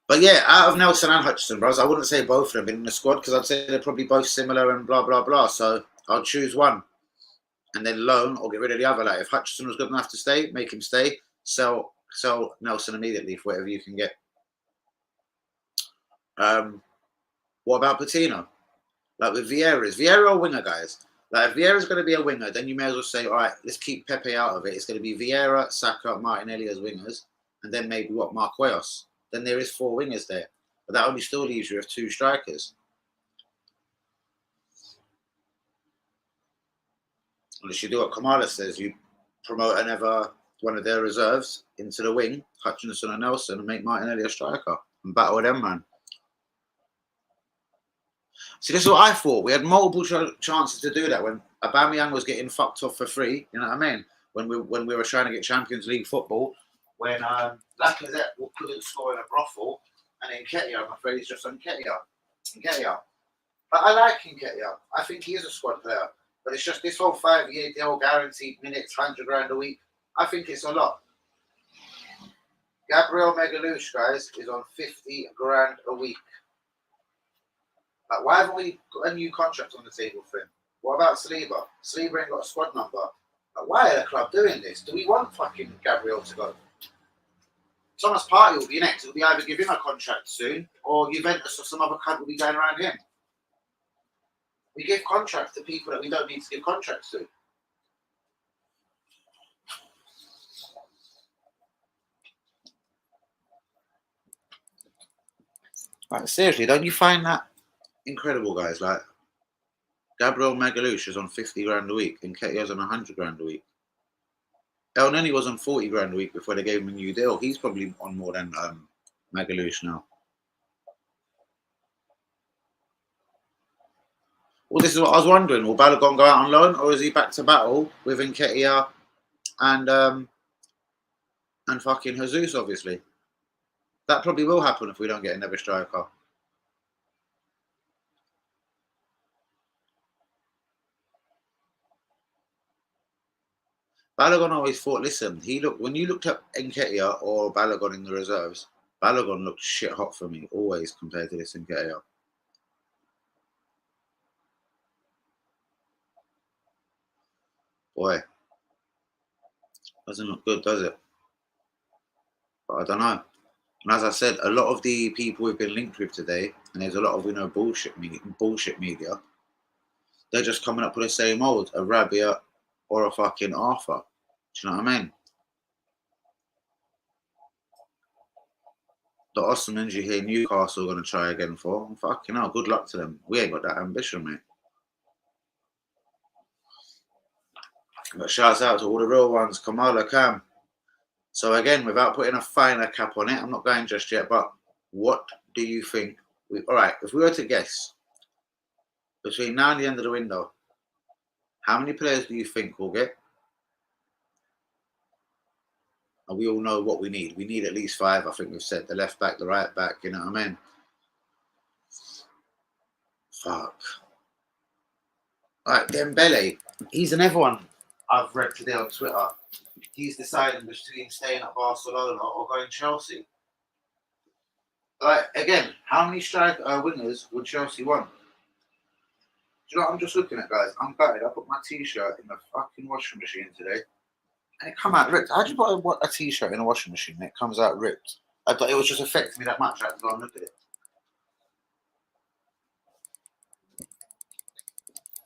But yeah, out of Nelson and Hutchinson, bros, I wouldn't say both of them in the squad because I'd say they're probably both similar and blah, blah, blah. So I'll choose one and then loan or get rid of the other. Like if Hutchinson was good enough to stay, make him stay. Sell Nelson immediately for whatever you can get. What about Patino? Like with Vieira, is Vieira a winger, guys? Like if Vieira's going to be a winger, then you may as well say, all right, let's keep Pepe out of it. It's going to be Vieira, Saka, Martinelli as wingers, and then maybe what, Marquinhos. Then there is 4 wingers there, but that only still leaves you with 2 strikers. Unless you do what Kamala says, you promote another one of their reserves into the wing, Hutchinson and Nelson, and make Martinelli a striker and battle them, man. See, this is what I thought. We had multiple chances to do that when Aubameyang was getting fucked off for free. You know what I mean? When we were trying to get Champions League football, when Lacazette couldn't score in a brothel, and then Nketiah, I'm afraid he's just on Nketiah. But I like Nketiah. I think he is a squad player. But it's just this whole 5-year deal, guaranteed minutes, 100 grand a week. I think it's a lot. Gabriel Magalhaes, guys, is on 50 grand a week. Like, why haven't we got a new contract on the table for him? What about Saliba? Saliba ain't got a squad number. Like, why are the club doing this? Do we want fucking Gabriel to go? Thomas Partey will be next. It'll be either give him a contract soon or Juventus or some other club will be going around him. We give contracts to people that we don't need to give contracts to. Like, seriously, don't you find that incredible, guys? Like, Gabriel Magalhaes is on 50 grand a week and Nketiah's on 100 grand a week. El Neni was on 40 grand a week before they gave him a new deal. He's probably on more than Magalhaes now. Well, this is what I was wondering. Will Balogun go out on loan or is he back to battle with Nketiah and fucking Jesus, obviously? That probably will happen if we don't get another striker. Balogun always thought, listen, when you looked at Nketiah or Balogun in the reserves, Balogun looked shit hot for me, always compared to this Nketiah. Boy, doesn't look good, does it? But I don't know. And as I said, a lot of the people we've been linked with today, and there's a lot of bullshit media, they're just coming up with the same old, a Rabia or a fucking Arthur. Do you know what I mean? The Osmans you hear Newcastle are going to try again for. Fucking hell, good luck to them. We ain't got that ambition, mate. But shouts out to all the real ones, Kamala, Cam. So again, without putting a finer cap on it, I'm not going just yet, but what do you think? All right, if we were to guess, between now and the end of the window, how many players do you think we'll get? And we all know what we need. We need at least 5, I think we've said. The left back, the right back, you know what I mean? Fuck. All right, Dembele. He's another one I've read today on Twitter. He's deciding between staying at Barcelona or going Chelsea. Like, again, how many wingers would Chelsea want? Do you know what I'm just looking at, guys? I'm gutted. I put my t-shirt in the fucking washing machine today. And it come out ripped. How do you put a t-shirt in a washing machine and it comes out ripped? I thought it was just affecting me that much. I had to go and look at it.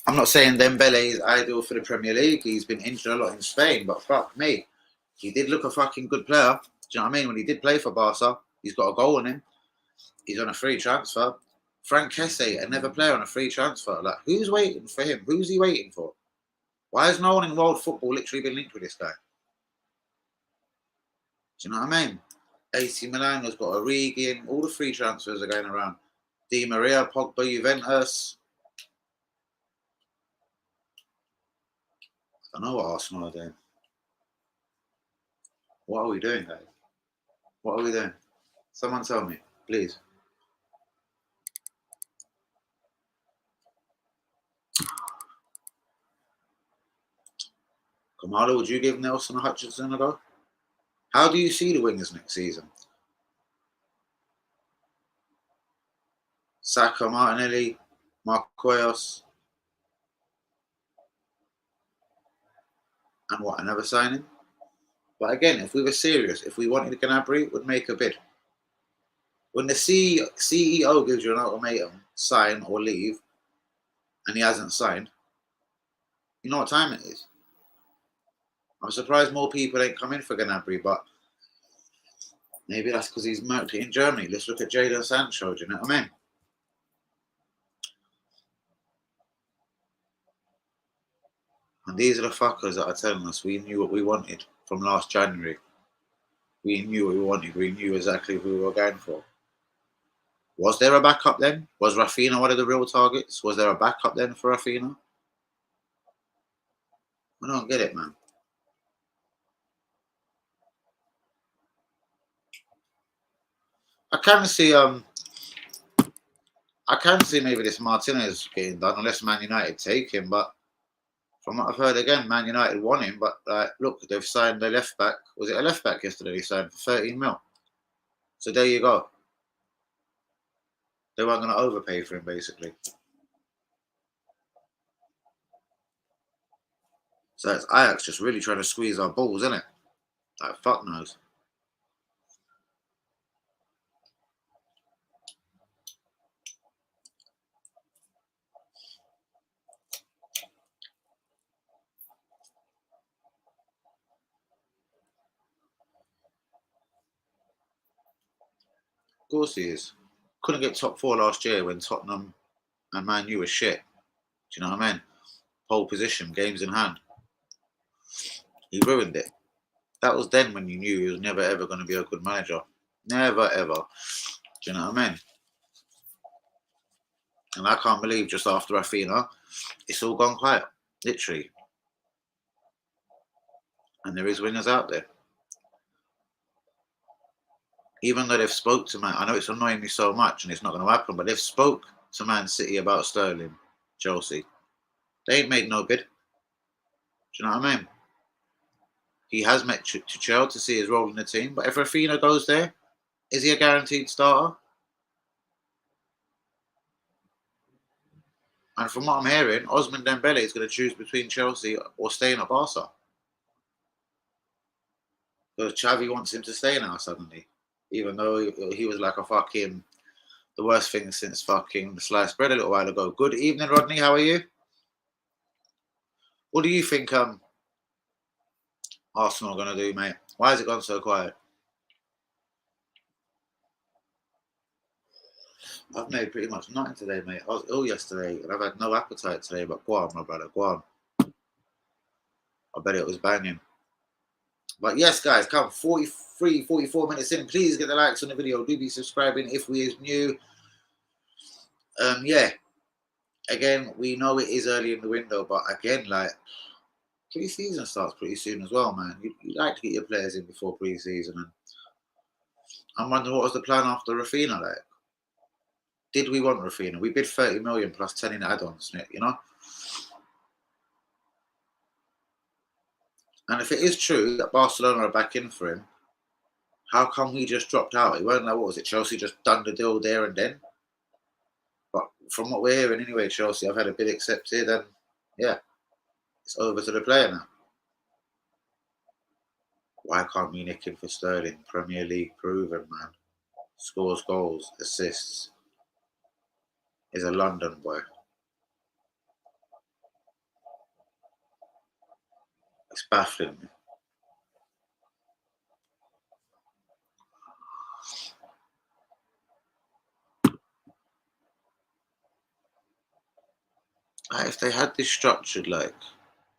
I'm not saying Dembele is ideal for the Premier League. He's been injured a lot in Spain, but fuck me. He did look a fucking good player. Do you know what I mean? When he did play for Barca, he's got a goal on him. He's on a free transfer. Frank Kessie, another player on a free transfer. Like, who's waiting for him? Who's he waiting for? Why has no one in world football literally been linked with this guy? Do you know what I mean? AC Milan has got Origi in. All the free transfers are going around. Di Maria, Pogba, Juventus. I don't know what Arsenal are doing. What are we doing, guys? What are we doing? Someone tell me, please. Kamala, would you give Nelson or Hutchinson a go? How do you see the wingers next season? Saka, Martinelli, Marquinhos, and what, another signing? But again, if we were serious, if we wanted Gnabry, we'd make a bid. When the CEO gives you an ultimatum, sign or leave, and he hasn't signed, you know what time it is. I'm surprised more people ain't come in for Gnabry, but maybe that's because he's marked it in Germany. Let's look at Jadon Sancho, do you know what I mean? And these are the fuckers that are telling us we knew what we wanted from last January. We knew what we wanted. We knew exactly who we were going for. Was there a backup then? Was Rafinha one of the real targets? Was there a backup then for Rafinha? I don't get it, man. I can see maybe this Martinez getting done unless Man United take him, but from what I've heard again, Man United want him, but look, they've signed their left back. Was it a left back yesterday? They signed for 13 mil. So there you go. They weren't going to overpay for him, basically. So it's Ajax just really trying to squeeze our balls, isn't it? Like, fuck knows. Of course he is. Couldn't get top 4 last year when Tottenham and Man U were shit. Do you know what I mean? Pole position, games in hand. He ruined it. That was then when you knew he was never ever going to be a good manager. Never ever. Do you know what I mean? And I can't believe just after Rafinha, it's all gone quiet. Literally. And there is winners out there. Even though they've spoke to Man, I know it's annoying me so much and it's not going to happen, but they've spoke to Man City about Sterling, Chelsea. They ain't made no bid. Do you know what I mean? He has met Tuchel to see his role in the team, but if Rafinha goes there, is he a guaranteed starter? And from what I'm hearing, Osman Dembele is going to choose between Chelsea or staying at Barca. Because Xavi wants him to stay now suddenly, even though he was like the worst thing since fucking the sliced bread a little while ago. Good evening, Rodney. How are you? What do you think Arsenal are going to do, mate? Why has it gone so quiet? I've made pretty much nothing today, mate. I was ill yesterday and I've had no appetite today, but go on, my brother, go on. I bet it was banging. But yes, guys, come 43, 44 minutes in. Please get the likes on the video. Do be subscribing if we is new. Yeah. Again, we know it is early in the window, but again, like, pre-season starts pretty soon as well, man. You like to get your players in before pre-season. And I'm wondering what was the plan after Rafinha, like? Did we want Rafinha? We bid 30 million plus 10 in add-ons, you know? And if it is true that Barcelona are back in for him, how come he just dropped out? It wasn't like, what was it, Chelsea just done the deal there and then? But from what we're hearing anyway, Chelsea have had a bid accepted and yeah, it's over to the player now. Why can't we nick him for Sterling? Premier League proven, man. Scores goals, assists. Is a London boy. It's baffling me. If they had this structured, like,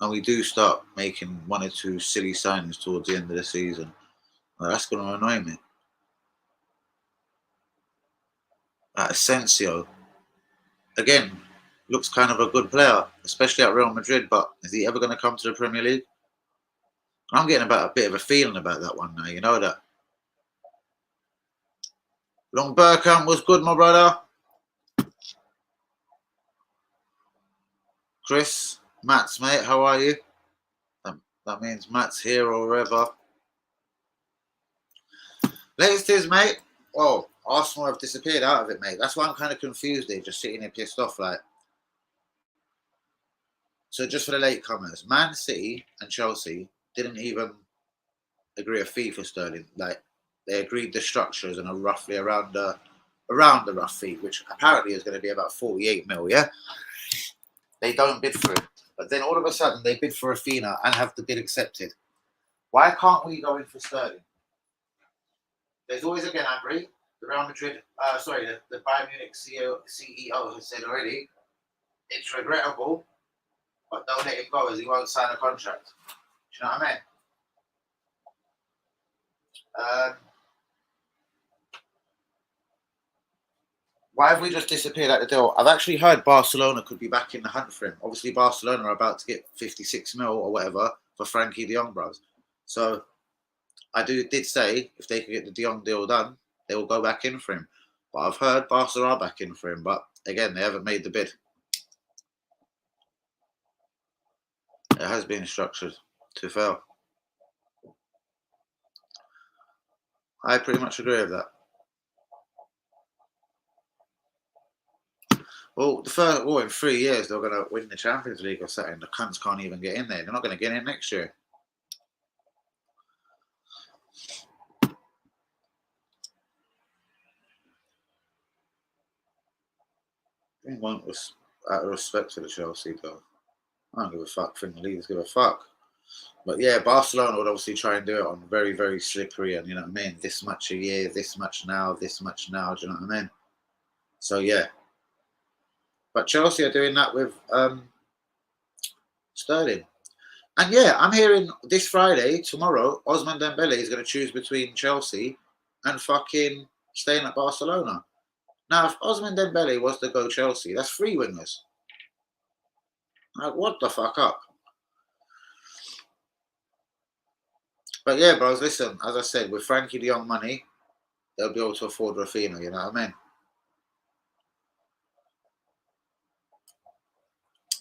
and we do start making 1 or 2 silly signings towards the end of the season, well, that's going to annoy me. Asensio, again, looks kind of a good player, especially at Real Madrid, but is he ever going to come to the Premier League? I'm getting about a bit of a feeling about that one now, you know that. Long Burkham was good, my brother. Chris, Matt's mate, how are you? That means Matt's here or wherever. Latest is, mate. Oh, Arsenal have disappeared out of it, mate. That's why I'm kind of confused. They're just sitting here pissed off, like. So just for the latecomers, Man City and Chelsea didn't even agree a fee for Sterling. Like they agreed the structures and are roughly around the rough fee, which apparently is going to be about 48 mil. Yeah, they don't bid for it, but then all of a sudden they bid for Rafinha and have the bid accepted. Why can't we go in for Sterling? There's always again, Abri, the Real Madrid, the Bayern Munich CEO has said already, it's regrettable, but don't let him go as he won't sign a contract. Do you know what I mean? Why have we just disappeared at the deal? I've actually heard Barcelona could be back in the hunt for him. Obviously, Barcelona are about to get 56 mil or whatever for Frankie de Jong, bros. So I did say if they could get the de Jong deal done, they will go back in for him. But I've heard Barca are back in for him. But again, they haven't made the bid. It has been structured to fail. I pretty much agree with that. Well, in 3 years, they're going to win the Champions League or something. The cunts can't even get in there. They're not going to get in next year. I think was out of respect to the Chelsea, though. I don't give a fuck. I think the leaders give a fuck. But yeah, Barcelona would obviously try and do it on very, very slippery and, you know what I mean? This much a year, this much now, this much now. Do you know what I mean? So yeah. But Chelsea are doing that with Sterling. And yeah, I'm hearing this Friday, tomorrow, Ousmane Dembele is going to choose between Chelsea and fucking staying at Barcelona. Now, if Ousmane Dembele was to go Chelsea, that's 3 wingers. Like, what the fuck up? But yeah, bros, listen, as I said, with Frankie de Jong money, they'll be able to afford Rafinha, you know what I mean?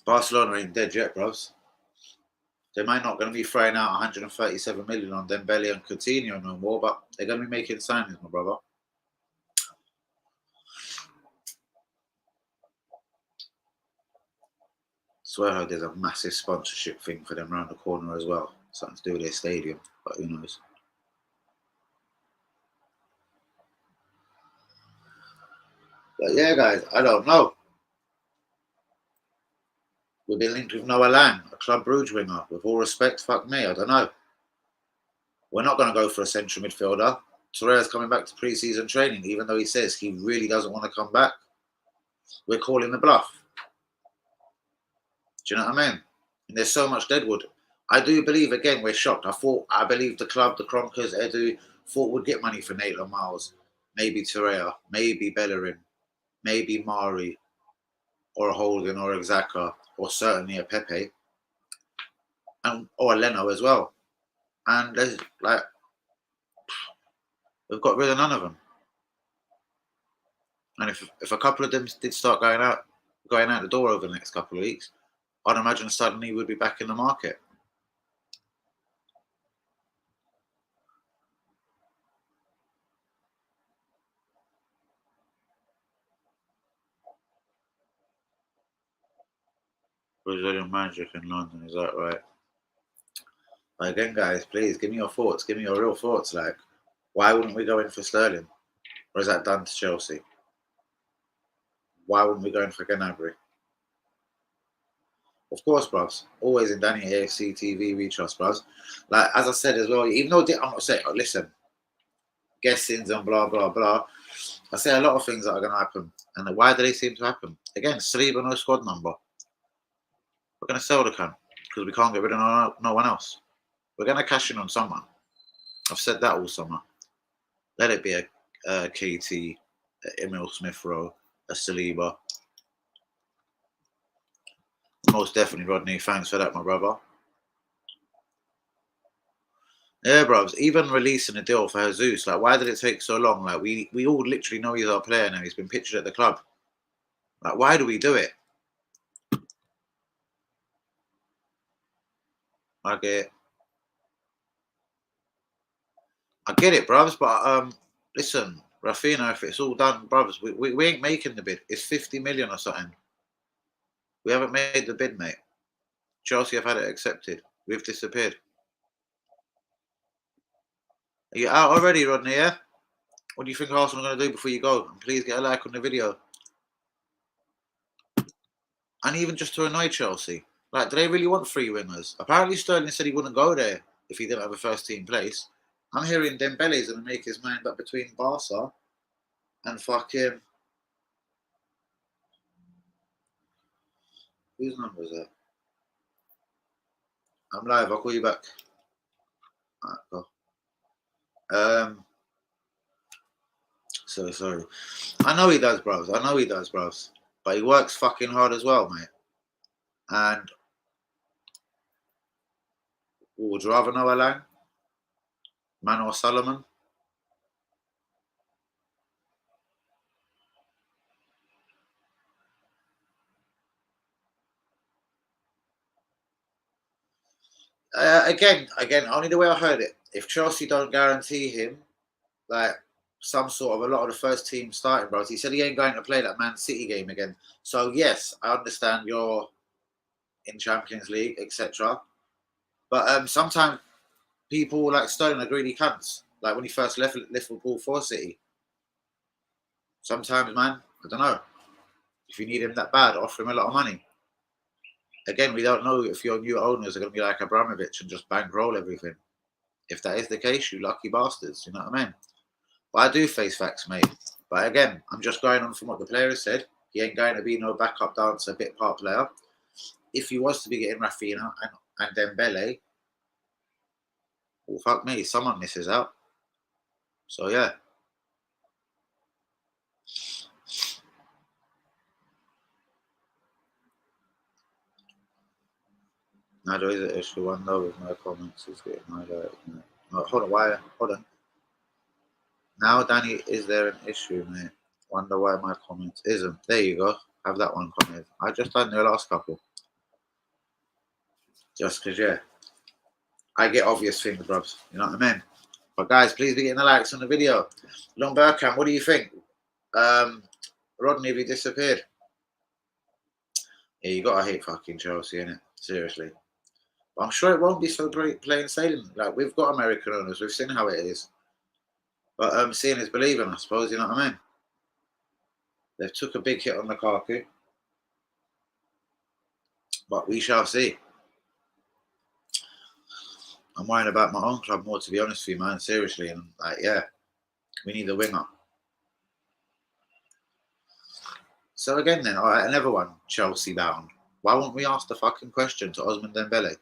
Barcelona ain't dead yet, bros. They might not going to be throwing out 137 million on Dembele and Coutinho no more, but they're going to be making signings, my brother. Swear I heard there's a massive sponsorship thing for them around the corner as well. Something to do with their stadium, but who knows? But yeah, guys, I don't know. We've been linked with Noah Lang, a Club Brugge winger. With all respect, fuck me, I don't know. We're not going to go for a central midfielder. Torreira's coming back to pre-season training, even though he says he really doesn't want to come back. We're calling the bluff. Do you know what I mean? And there's so much deadwood. I do believe, again, we're shocked. I believe the club, the Kronkers, Edu, thought would get money for Nathan Miles. Maybe Torreira, maybe Bellerin, maybe Mari, or a Holden, or a Xhaka, or certainly a Pepe, or a Leno as well. And there's like, we've got rid of none of them. And if a couple of them did start going out the door over the next couple of weeks, I'd imagine suddenly we'd be back in the market. Brazilian magic in London, is that right? But again, guys, please give me your thoughts. Give me your real thoughts. Like, why wouldn't we go in for Sterling? Or is that done to Chelsea? Why wouldn't we go in for Gnabry? Of course, bruv. Always in Danny AFC TV, we trust, bruv. Like, as I said as well, even though I'm not saying, listen, guessings and blah, blah, blah. I say a lot of things that are going to happen. And why do they seem to happen? Again, Saliba, no squad number. We're going to sell the cunt because we can't get rid of no one else. We're going to cash in on someone. I've said that all summer. Let it be a KT, a Emil Smith Rowe, a Saliba. Most definitely, Rodney. Thanks for that, my brother. Yeah, bros. Even releasing a deal for Jesus, like, why did it take so long? Like, we all literally know he's our player now. He's been pictured at the club. Like, why do we do it? I get it, bros. But Listen, Rafinha, if it's all done, brothers, we ain't making the bid. It's 50 million or something. We haven't made the bid, mate. Chelsea have had it accepted. We've disappeared. Are you out already, Rodney, yeah? What do you think Arsenal are going to do before you go? And please get a like on the video. And even just to annoy Chelsea. Like, do they really want three wingers? Apparently Sterling said he wouldn't go there if he didn't have a first team place. I'm hearing Dembele's going to make his mind up between Barca and fucking... Whose number is that? I'm live. I'll call you back. Alright, go. So sorry. I know he does, bros. But he works fucking hard as well, mate. And would you rather know Alan? Man or Solomon? Again, only the way I heard it. If Chelsea don't guarantee him, like some sort of a lot of the first team starting, bros, he said he ain't going to play that Man City game again. So yes, I understand you're in Champions League, etc. But sometimes people like Sterling are greedy cunts. Like when he first left Liverpool for City. Sometimes, man, I don't know. If you need him that bad, offer him a lot of money. Again, we don't know if your new owners are going to be like Abramovich and just bankroll everything. If that is the case, you lucky bastards. You know what I mean? But I do face facts, mate. But again, I'm just going on from what the player has said. He ain't going to be no backup dancer, bit part player. If he was to be getting Rafinha and Dembele, well, fuck me, someone misses out. So, yeah. Now, there is an issue. One though with my comments is getting highlighted. No, hold on, why? Hold on. Now, Danny, is there an issue, mate? Wonder why my comment isn't. There you go. Have that one commented. I just done the last couple. Just because, yeah. I get obvious things, bruvs. You know what I mean? But guys, please be getting the likes on the video. Long Burkham, what do you think? Rodney, have you disappeared? Yeah, you gotta hate fucking Chelsea, innit? Seriously. But I'm sure it won't be so plain sailing. Like, we've got American owners. We've seen how it is. But seeing is believing, I suppose. You know what I mean? They've took a big hit on Lukaku. But we shall see. I'm worrying about my own club more, to be honest with you, man. Seriously. And, like, yeah, we need a winger. So, again, then, all right, another one, Chelsea bound. Why won't we ask the fucking question to Osman Dembele?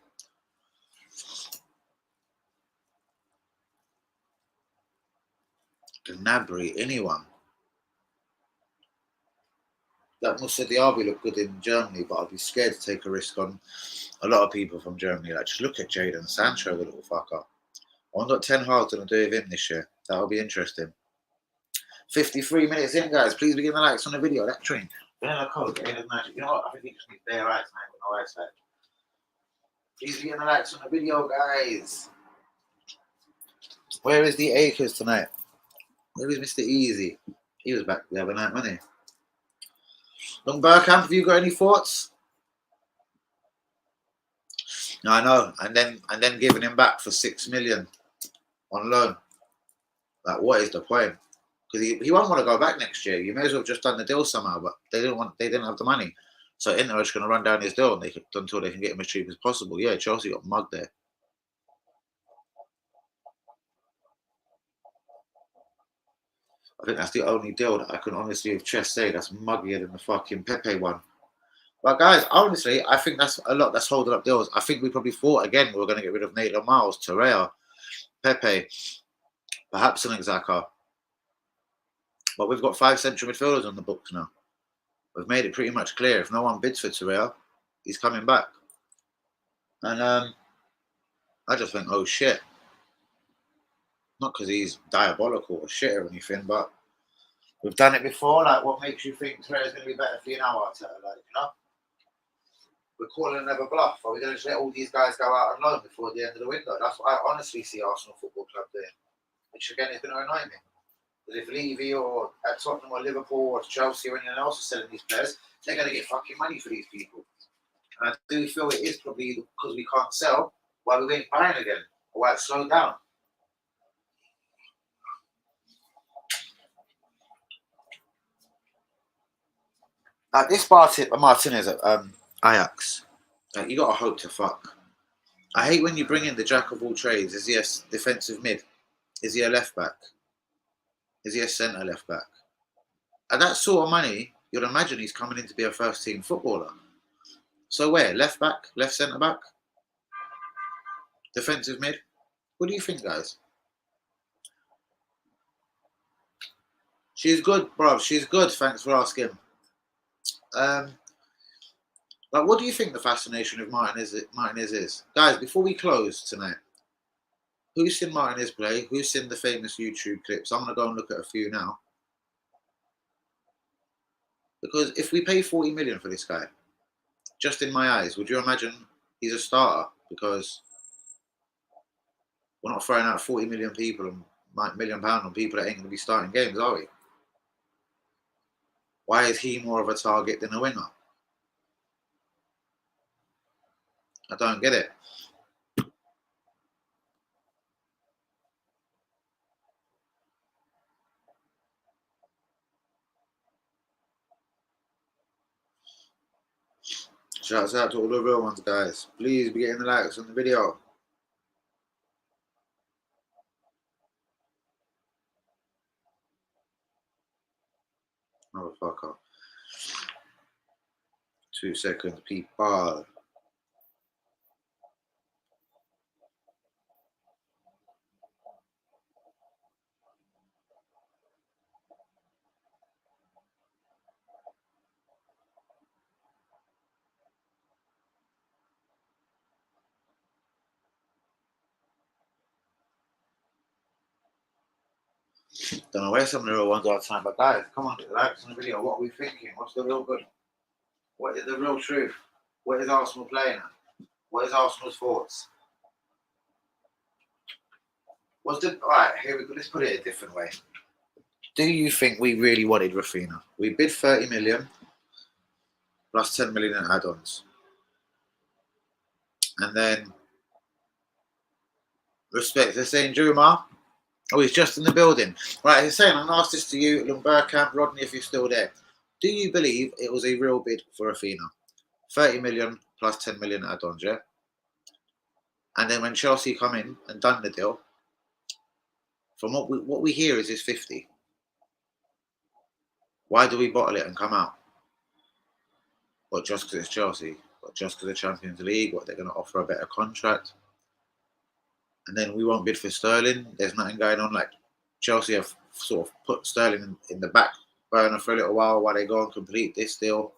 Gnabry, anyone. That Moussa Diaby looked good in Germany, but I'd be scared to take a risk on a lot of people from Germany. Like, just look at Jadon Sancho, the little fucker. I wonder what Ten Hag's going to do with him this year. That'll be interesting. 53 minutes in, guys. Please begin the likes on the video. That train. Vanilla Coke, magic. You know what? I think he just needs bare eyes, man. No eyes left. Please begin the likes on the video, guys. Where is the Acres tonight? Where is Mr. Easy? He was back the other night, wasn't he? Long Burkamp, have you got any thoughts? No, I know. And then giving him back for 6 million on loan. Like, what is the point? Because he won't want to go back next year. You may as well have just done the deal somehow, but they didn't have the money. So Inter are just going to run down his deal until they can get him as cheap as possible. Yeah, Chelsea got mugged there. I think that's the only deal that I can honestly with chest say that's muggier than the fucking Pepe one. But guys, honestly, I think that's a lot that's holding up deals. I think we probably thought again we were going to get rid of Nathan Miles, Torreira, Pepe, perhaps an Xhaka. But we've got 5 central midfielders on the books now. We've made it pretty much clear. If no one bids for Torreira, he's coming back. And I just think, oh shit. Not because he's diabolical or shit or anything, but we've done it before. Like, what makes you think Torreira's going to be better for you now, Arteta? Like, you know? We're calling another bluff. Are we going to just let all these guys go out on loan before the end of the window? That's what I honestly see Arsenal Football Club doing. Which, again, is going to annoy me. Because if Levy or at Tottenham or Liverpool or Chelsea or anyone else is selling these players, they're going to get fucking money for these people. And I do feel it is probably because we can't sell why we ain't buying again or why it's slowed down. This Martinez at Ajax, you got to hope to fuck. I hate when you bring in the jack of all trades. Is he a defensive mid? Is he a left back? Is he a centre left back? At that sort of money, you'd imagine he's coming in to be a first team footballer. So where? Left back? Left centre back? Defensive mid? What do you think, guys? She's good, bro. She's good. Thanks for asking. What do you think the fascination of Martinez is? Guys, before we close tonight, who's seen Martinez play? Who's seen the famous YouTube clips? I'm going to go and look at a few now. Because if we pay 40 million for this guy, just in my eyes, would you imagine he's a starter? Because we're not throwing out 40 million people and £1 million on people that ain't going to be starting games, are we? Why is he more of a target than a winger? I don't get it. Shouts out to all the real ones, guys. Please be getting the likes on the video. Motherfucker. 2 seconds, people. Don't know where some of the real ones are tonight, but guys, come on, get the likes on the video. What are we thinking? What's the real good? What is the real truth? What is Arsenal playing at? What is Arsenal's thoughts? Alright, here we go. Let's put it a different way. Do you think we really wanted Rafinha? We bid 30 million plus 10 million in add-ons. And then respect, they're saying Juma. Oh, he's just in the building. Right, he's saying, I'm going to ask this to you, Lumberkamp, Rodney, if you're still there. Do you believe it was a real bid for Rafinha? 30 million plus 10 million add-ons, yeah? And then when Chelsea come in and done the deal, from what we hear is 50. Why do we bottle it and come out? What, just because it's Chelsea? What, just because of Champions League? What, they're going to offer a better contract? And then we won't bid for Sterling. There's nothing going on. Like, Chelsea have sort of put Sterling in the back burner for a little while they go and complete this deal.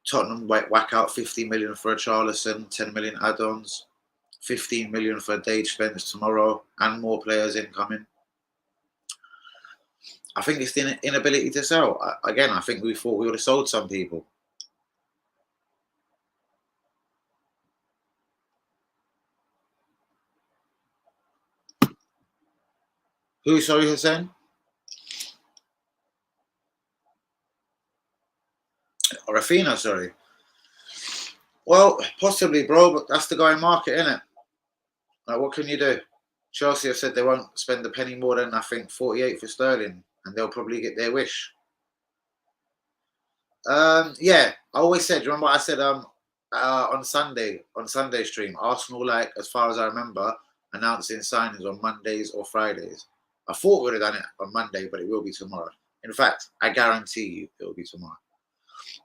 Tottenham whack out 50 million for a Charlison, 10 million add-ons, 15 million for Dave Spence tomorrow, and more players incoming. I think it's the inability to sell. Again, I think we thought we would have sold some people. Who, sorry, Hussein? Rafinha, sorry. Well, possibly, bro, but that's the going market, isn't it? Like, what can you do? Chelsea have said they won't spend a penny more than, I think, 48 for Sterling, and they'll probably get their wish. Yeah, I always said, remember what I said on Sunday stream, Arsenal, like, as far as I remember, announcing signings on Mondays or Fridays. I thought we would have done it on Monday, but it will be tomorrow. In fact, I guarantee you it will be tomorrow.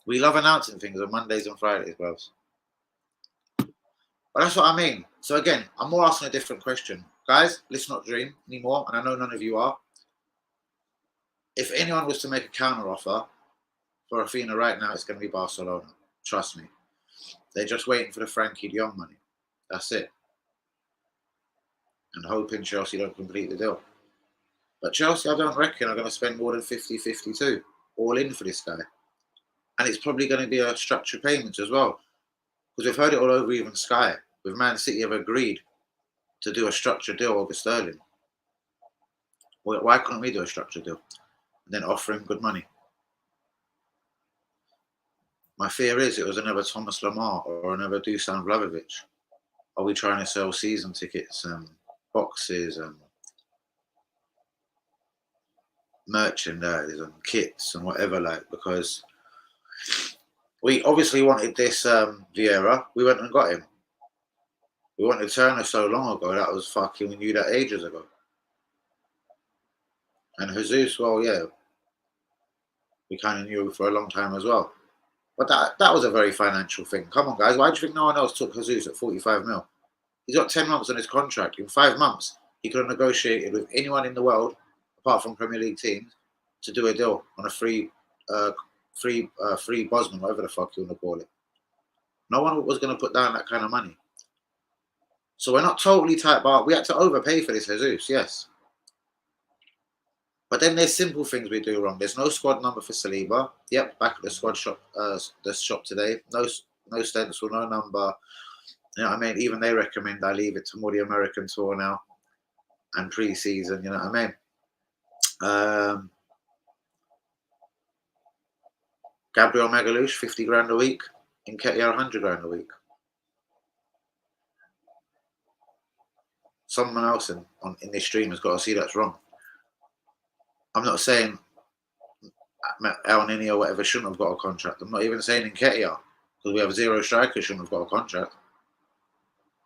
We love announcing things on Mondays and Fridays, bros. But that's what I mean. So again, I'm more asking a different question. Guys, let's not dream anymore, and I know none of you are. If anyone was to make a counter offer for Rafinha right now, it's going to be Barcelona. Trust me. They're just waiting for the Frankie de Jong money. That's it. And hoping Chelsea don't complete the deal. But Chelsea, I don't reckon, are going to spend more than 50, 52 all in for this guy. And it's probably going to be a structured payment as well. Because we've heard it all over even Sky. With Man City have agreed to do a structured deal over Sterling. Why couldn't we do a structured deal and then offer him good money? My fear is it was another Thomas Lamar or another Dusan Vlahovic. Are we trying to sell season tickets and boxes and merchandise and kits and whatever, like, because we obviously wanted this Vieira. We went and got him. We wanted Turner so long ago. That was fucking, we knew that ages ago. And Jesus, well, yeah, we kind of knew for a long time as well. But that was a very financial thing. Come on, guys. Why do you think no one else took Jesus at 45 mil? He's got 10 months on his contract. In 5 months, he could have negotiated with anyone in the world, apart from Premier League teams, to do a deal on a free Bosman, whatever the fuck you want to call it. No one was going to put down that kind of money. So we're not totally tight, but we had to overpay for this Jesus, yes. But then there's simple things we do wrong. There's no squad number for Saliba. Yep, back at the squad shop, the shop today. No stencil, no number. You know what I mean? Even they recommend I leave it to more the American tour now and pre-season. You know what I mean? Gabriel Magalhaes, 50 grand a week. Nketiah, 100 grand a week. Someone else in this stream has got to see that's wrong. I'm not saying El Nini or whatever shouldn't have got a contract. I'm not even saying Nketiah, because we have 0 strikers shouldn't have got a contract.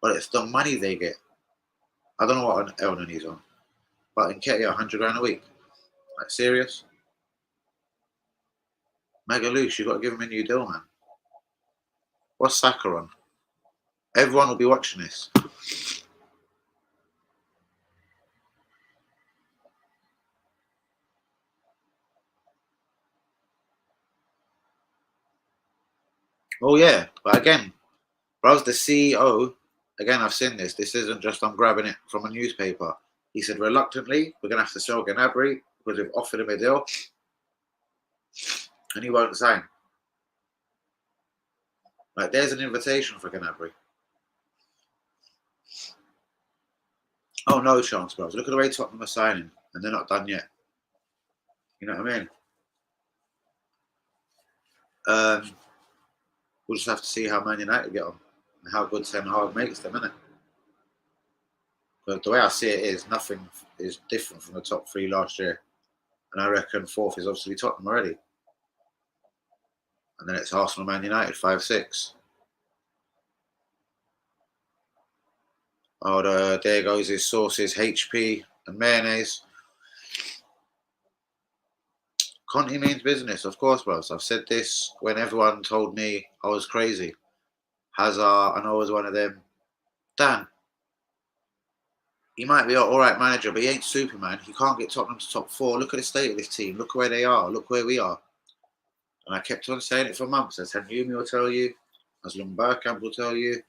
But it's the money they get. I don't know what El Nini's on. But Nketiah, 100 grand a week. Like, serious? Magalhaes, you got to give him a new deal, man. What's Saka on? Everyone will be watching this. Oh, yeah. But again, bro's the CEO. Again, I've seen this. This isn't just I'm grabbing it from a newspaper. He said, reluctantly, we're going to have to sell Gnabry because we've offered him a deal. And he won't sign. Like, there's an invitation for Gnabry. Oh, no chance, bros. Look at the way Tottenham are signing. And they're not done yet. You know what I mean? We'll just have to see how Man United get on and how good Ten Hag makes them, innit? But the way I see it is, nothing is different from the top 3 last year. And I reckon 4th is obviously Tottenham already. And then it's Arsenal, Man United, 5-6. Oh, there goes his sources, HP and mayonnaise. Conte means business, of course, bros. I've said this when everyone told me I was crazy. Hazard, I know, was one of them. Dan, he might be an alright manager, but he ain't Superman. He can't get Tottenham to top 4. Look at the state of this team. Look where they are. Look where we are. And I kept on saying it for months. As Hanumi will tell you, as Lumberkamp will tell you,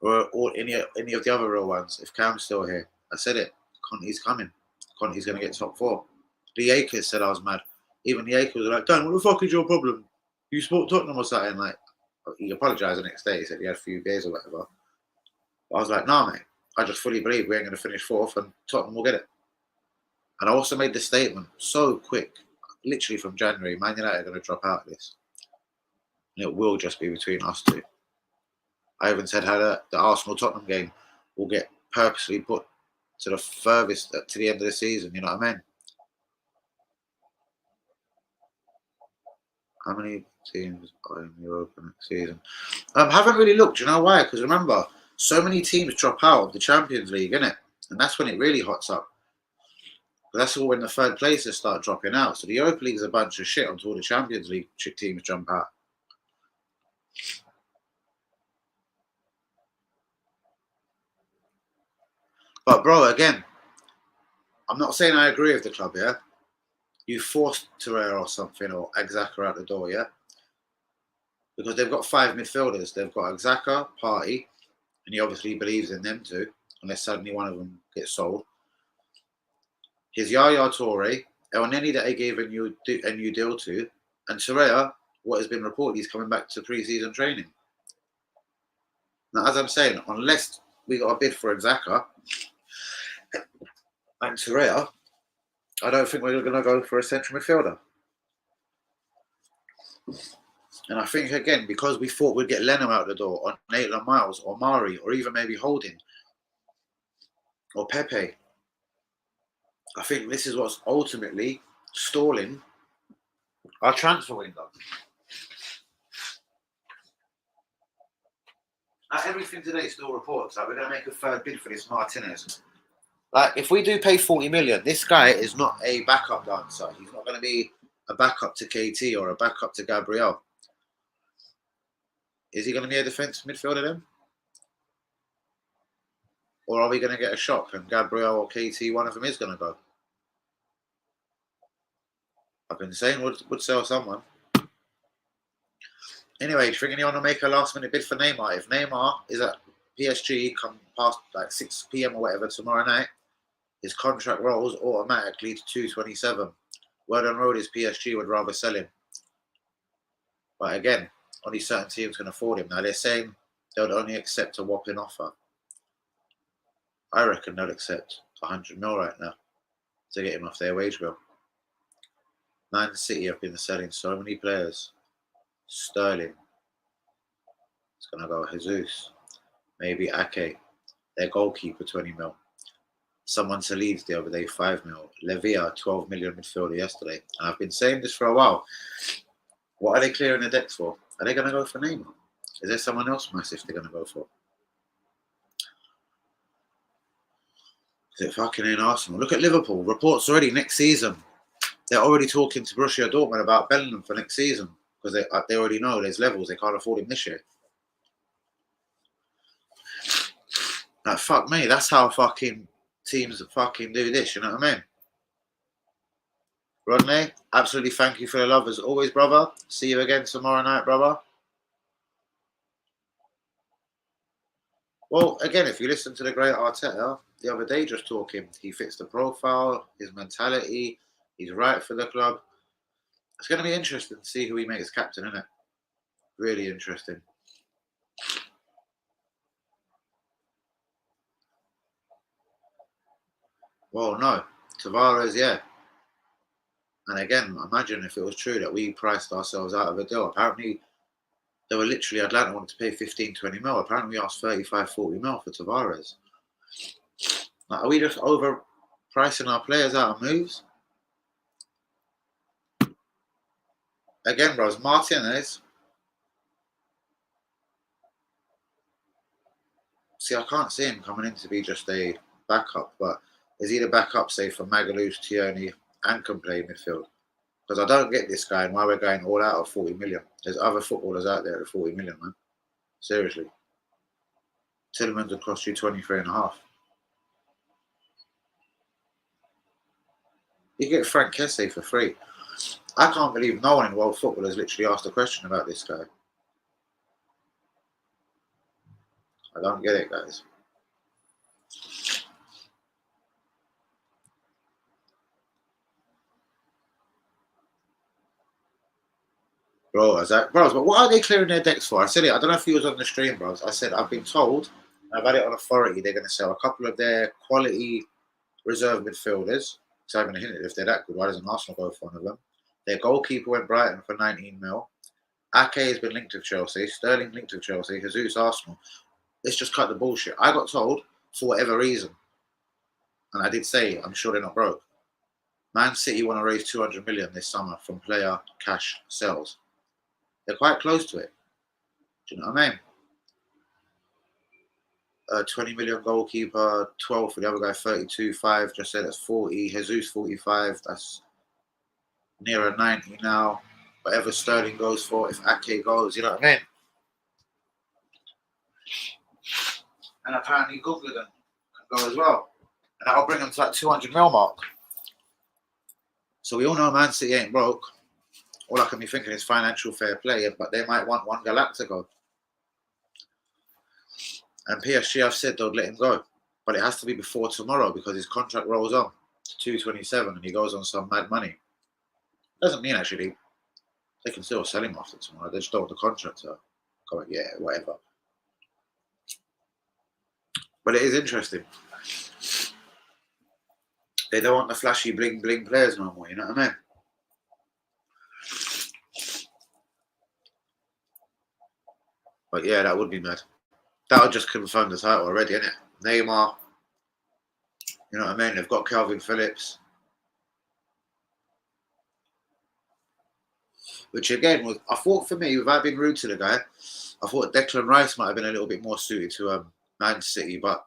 or any of the other real ones. If Cam's still here, I said it. Conte's coming. Conte's going to get top 4. The Akers said I was mad. Even the Akers were like, Dan, what the fuck is your problem? You support Tottenham or something? Like, he apologised the next day. He said he had a few beers or whatever. But I was like, nah, mate. I just fully believe we ain't going to finish 4th and Tottenham will get it. And I also made the statement so quick, literally from January, Man United are going to drop out of this. And it will just be between us two. I even said how the Arsenal-Tottenham game will get purposely put to the furthest, to the end of the season. You know what I mean? How many teams are in Europa next season? Haven't really looked. Do you know why? Because remember, so many teams drop out of the Champions League, innit? And that's when it really hots up. But that's all when the third places start dropping out. So the Europa League is a bunch of shit until the Champions League teams jump out. But bro, again, I'm not saying I agree with the club, yeah? You forced Torreira or something, or Axaka out the door, yeah? Because they've got 5 midfielders. They've got Axaka, Partey, and he obviously believes in them too, unless suddenly one of them gets sold. His Yaya Toure, El Neni that they gave a new deal to, and Torreira, what has been reported, he's coming back to pre-season training. Now, as I'm saying, unless we got a bid for Axaka and Torreira, I don't think we're going to go for a central midfielder. And I think, again, because we thought we'd get Leno out the door, or Maitland Miles, or Mari, or even maybe Holding, or Pepe, I think this is what's ultimately stalling our transfer window. Everything today still reports that we're going to make a third bid for this Martinez. Like, if we do pay 40 million, this guy is not a backup dancer. He's not going to be a backup to KT or a backup to Gabriel. Is he going to be a defensive midfielder then? Or are we going to get a shock and Gabriel or KT, one of them is going to go? I've been saying would sell someone. Anyway, do you think anyone will make a last minute bid for Neymar? If Neymar is at PSG come past like 6 p.m. or whatever tomorrow night, his contract rolls automatically to 227. Word on road is PSG would rather sell him. But again, only certain teams can afford him. Now they're saying they'll only accept a whopping offer. I reckon they'll accept 100 mil right now to get him off their wage bill. Man City have been selling so many players. Sterling. It's going to go Jesus. Maybe Ake. Their goalkeeper, 20 mil. Someone to Leeds the other day, 5 mil. Levia, 12 million midfielder yesterday. And I've been saying this for a while. What are they clearing the decks for? Are they going to go for Neymar? Is there someone else massive they're going to go for? Is it fucking in Arsenal? Look at Liverpool. Reports already next season. They're already talking to Borussia Dortmund about Bellingham for next season. Because they already know there's levels. They can't afford him this year. Like, fuck me. That's how fucking teams fucking do this. You know what I mean? Rodney, absolutely thank you for the love as always, brother. See you again tomorrow night, brother. Well, again, if you listen to the great Arteta the other day just talking, he fits the profile, his mentality, he's right for the club. It's going to be interesting to see who he makes captain, isn't it? Really interesting. Well, no. Tavares, yeah. And again, imagine if it was true that we priced ourselves out of a deal. Apparently, they were literally, Atlanta wanted to pay 15, 20 mil. Apparently, we asked 35, 40 mil for Tavares. Like, are we just overpricing our players out of moves? Again, bros, Martinez. See, I can't see him coming in to be just a backup, but is he the backup, say, for Magalhaes, Tierney, and can play midfield? Because I don't get this guy and why we're going all out of 40 million. There's other footballers out there at 40 million, man. Seriously. Tielemans will cost you 23.5. You get Frank Kessie for free. I can't believe no one in world football has literally asked a question about this guy. I don't get it, guys. Bros, but what are they clearing their decks for? I said it, I don't know if he was on the stream, bros. I said, I've been told, I've had it on authority, they're going to sell a couple of their quality reserve midfielders. So I'm going to hint it, if they're that good, why doesn't Arsenal go for one of them? Their goalkeeper went Brighton for 19 mil. Ake has been linked with Chelsea. Sterling linked with Chelsea. Jesus Arsenal. Let's just cut the bullshit. I got told, for whatever reason, and I did say, I'm sure they're not broke, Man City want to raise 200 million this summer from player cash sales. They're quite close to it. Do you know what I mean? 20 million goalkeeper, 12 for the other guy, 32, 5, just said that's 40. Jesus 45, that's nearer 90 now. Whatever Sterling goes for, if Ake goes, you know what I mean? And apparently Guler can go as well. And that'll bring them to that 200 mil mark. So we all know Man City ain't broke. All I can be thinking is financial fair play, but they might want one Galactico. And PSG have said they'll let him go. But it has to be before tomorrow because his contract rolls on to 227 and he goes on some mad money. Doesn't mean actually they can still sell him after tomorrow. They just don't want the contract to go, yeah, whatever. But it is interesting. They don't want the flashy bling bling players no more, you know what I mean? But yeah, that would be mad. That would just confirm the title already, innit? Neymar, you know what I mean? They've got Calvin Phillips. Which again was, I thought for me, without being rude to the guy, I thought Declan Rice might have been a little bit more suited to Man City, but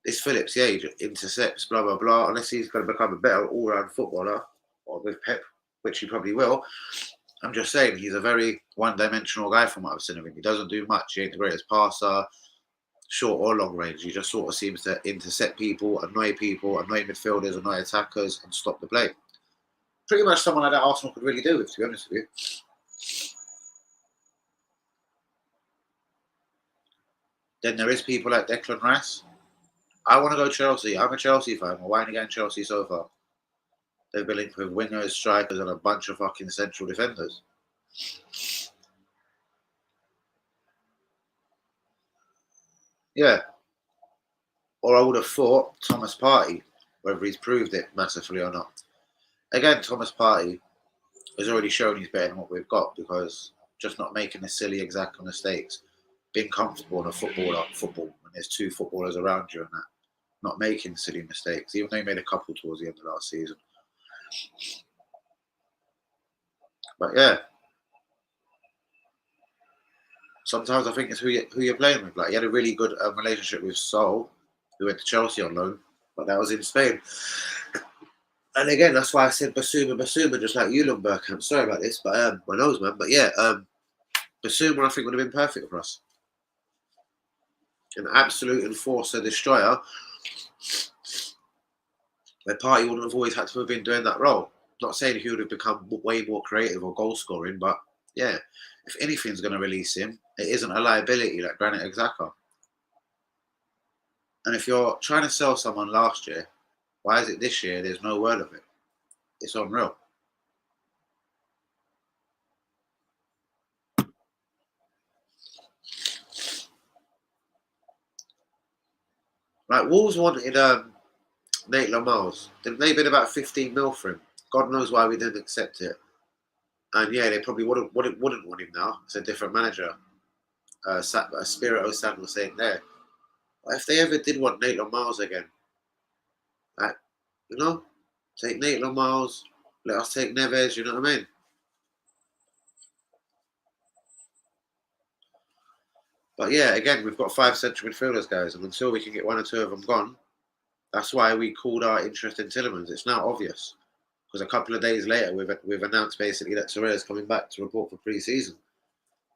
this Phillips, yeah, he just intercepts, blah blah blah. Unless he's going to become a better all-round footballer, or with Pep, which he probably will. I'm just saying he's a very one-dimensional guy from what I've seen of him. He doesn't do much. He ain't the greatest passer, short or long range. He just sort of seems to intercept people, annoy midfielders, annoy attackers, and stop the play. Pretty much someone like that Arsenal could really do with, to be honest with you. Then there is people like Declan Rice. I want to go Chelsea. I'm a Chelsea fan. Well, why ain't he going Chelsea so far? They've been linked with wingers, strikers, and a bunch of fucking central defenders. Yeah. Or I would have thought Thomas Partey, whether he's proved it massively or not. Again, Thomas Partey has already shown he's better than what we've got because just not making the silly exact mistakes, being comfortable in a football when there's two footballers around you and that, not making silly mistakes, even though he made a couple towards the end of last season. But yeah, sometimes I think it's who you're playing with. Like he had a really good relationship with Sol, who went to Chelsea on loan, but that was in Spain. And again, that's why I said Basuma, just like you, Lundberg. I'm sorry about this, but my nose, man. But yeah, Basuma, I think would have been perfect for us. An absolute enforcer, destroyer. Their Partey wouldn't have always had to have been doing that role. Not saying he would have become way more creative or goal scoring, but yeah, if anything's going to release him, it isn't a liability like Granit Xhaka. And if you're trying to sell someone last year, why is it this year there's no word of it? It's unreal. Like Wolves wanted Nate Lamels. They bid about 15 mil for him. God knows why we didn't accept it. And yeah, they probably wouldn't want him now. It's a different manager. Spirito San was saying there. But if they ever did want Nate Lamels again, like, you know, take Nate Lamels, let us take Neves, you know what I mean? But yeah, again, we've got 5 central midfielders, guys, and until we can get 1 or 2 of them gone, that's why we called our interest in Tielemans. It's now obvious. Because a couple of days later, we've announced basically that Torreira's coming back to report for pre-season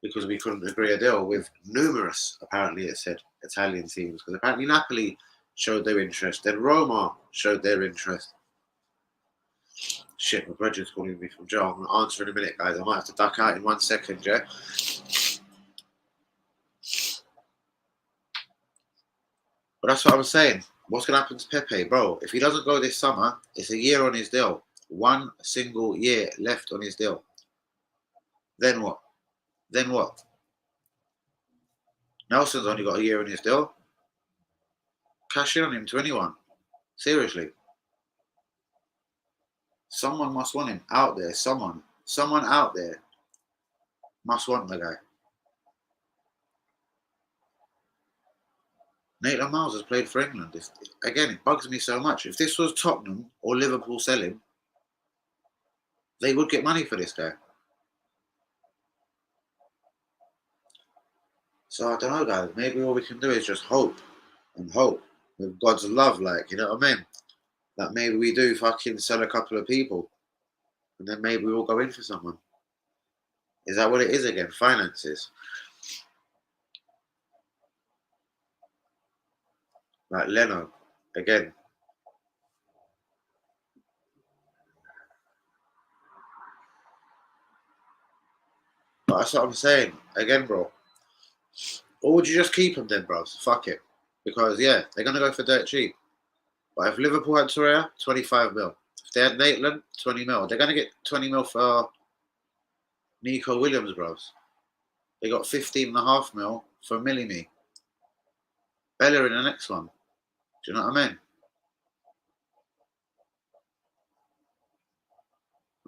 because we couldn't agree a deal with numerous, apparently it said, Italian teams. Because apparently Napoli showed their interest, then Roma showed their interest. Shit, my brother's calling me from Joe. I'm going to answer in a minute, guys. I might have to duck out in 1 second, yeah? But that's what I'm saying. What's going to happen to Pepe, bro? If he doesn't go this summer, it's a year on his deal. 1 single year left on his deal. Then what? Then what? Nelson's only got a year on his deal. Cash in on him to anyone. Seriously. Someone must want him out there. Someone out there must want the guy. Nate Lamels has played for England. Again, it bugs me so much. If this was Tottenham or Liverpool selling, they would get money for this guy. So I don't know, guys. Maybe all we can do is just hope and hope with God's love, like, you know what I mean? That maybe we do fucking sell a couple of people and then maybe we'll go in for someone. Is that what it is again? Finances. Like Leno, again. But that's what I'm saying. Again, bro. Or would you just keep him then, bros? Fuck it. Because, yeah, they're going to go for dirt cheap. But if Liverpool had Torreira, 25 mil. If they had Maitland, 20 mil. They're going to get 20 mil for Nico Williams, bros. They got 15.5 mil for Millimy. Bella in the next one. Do you know what I mean?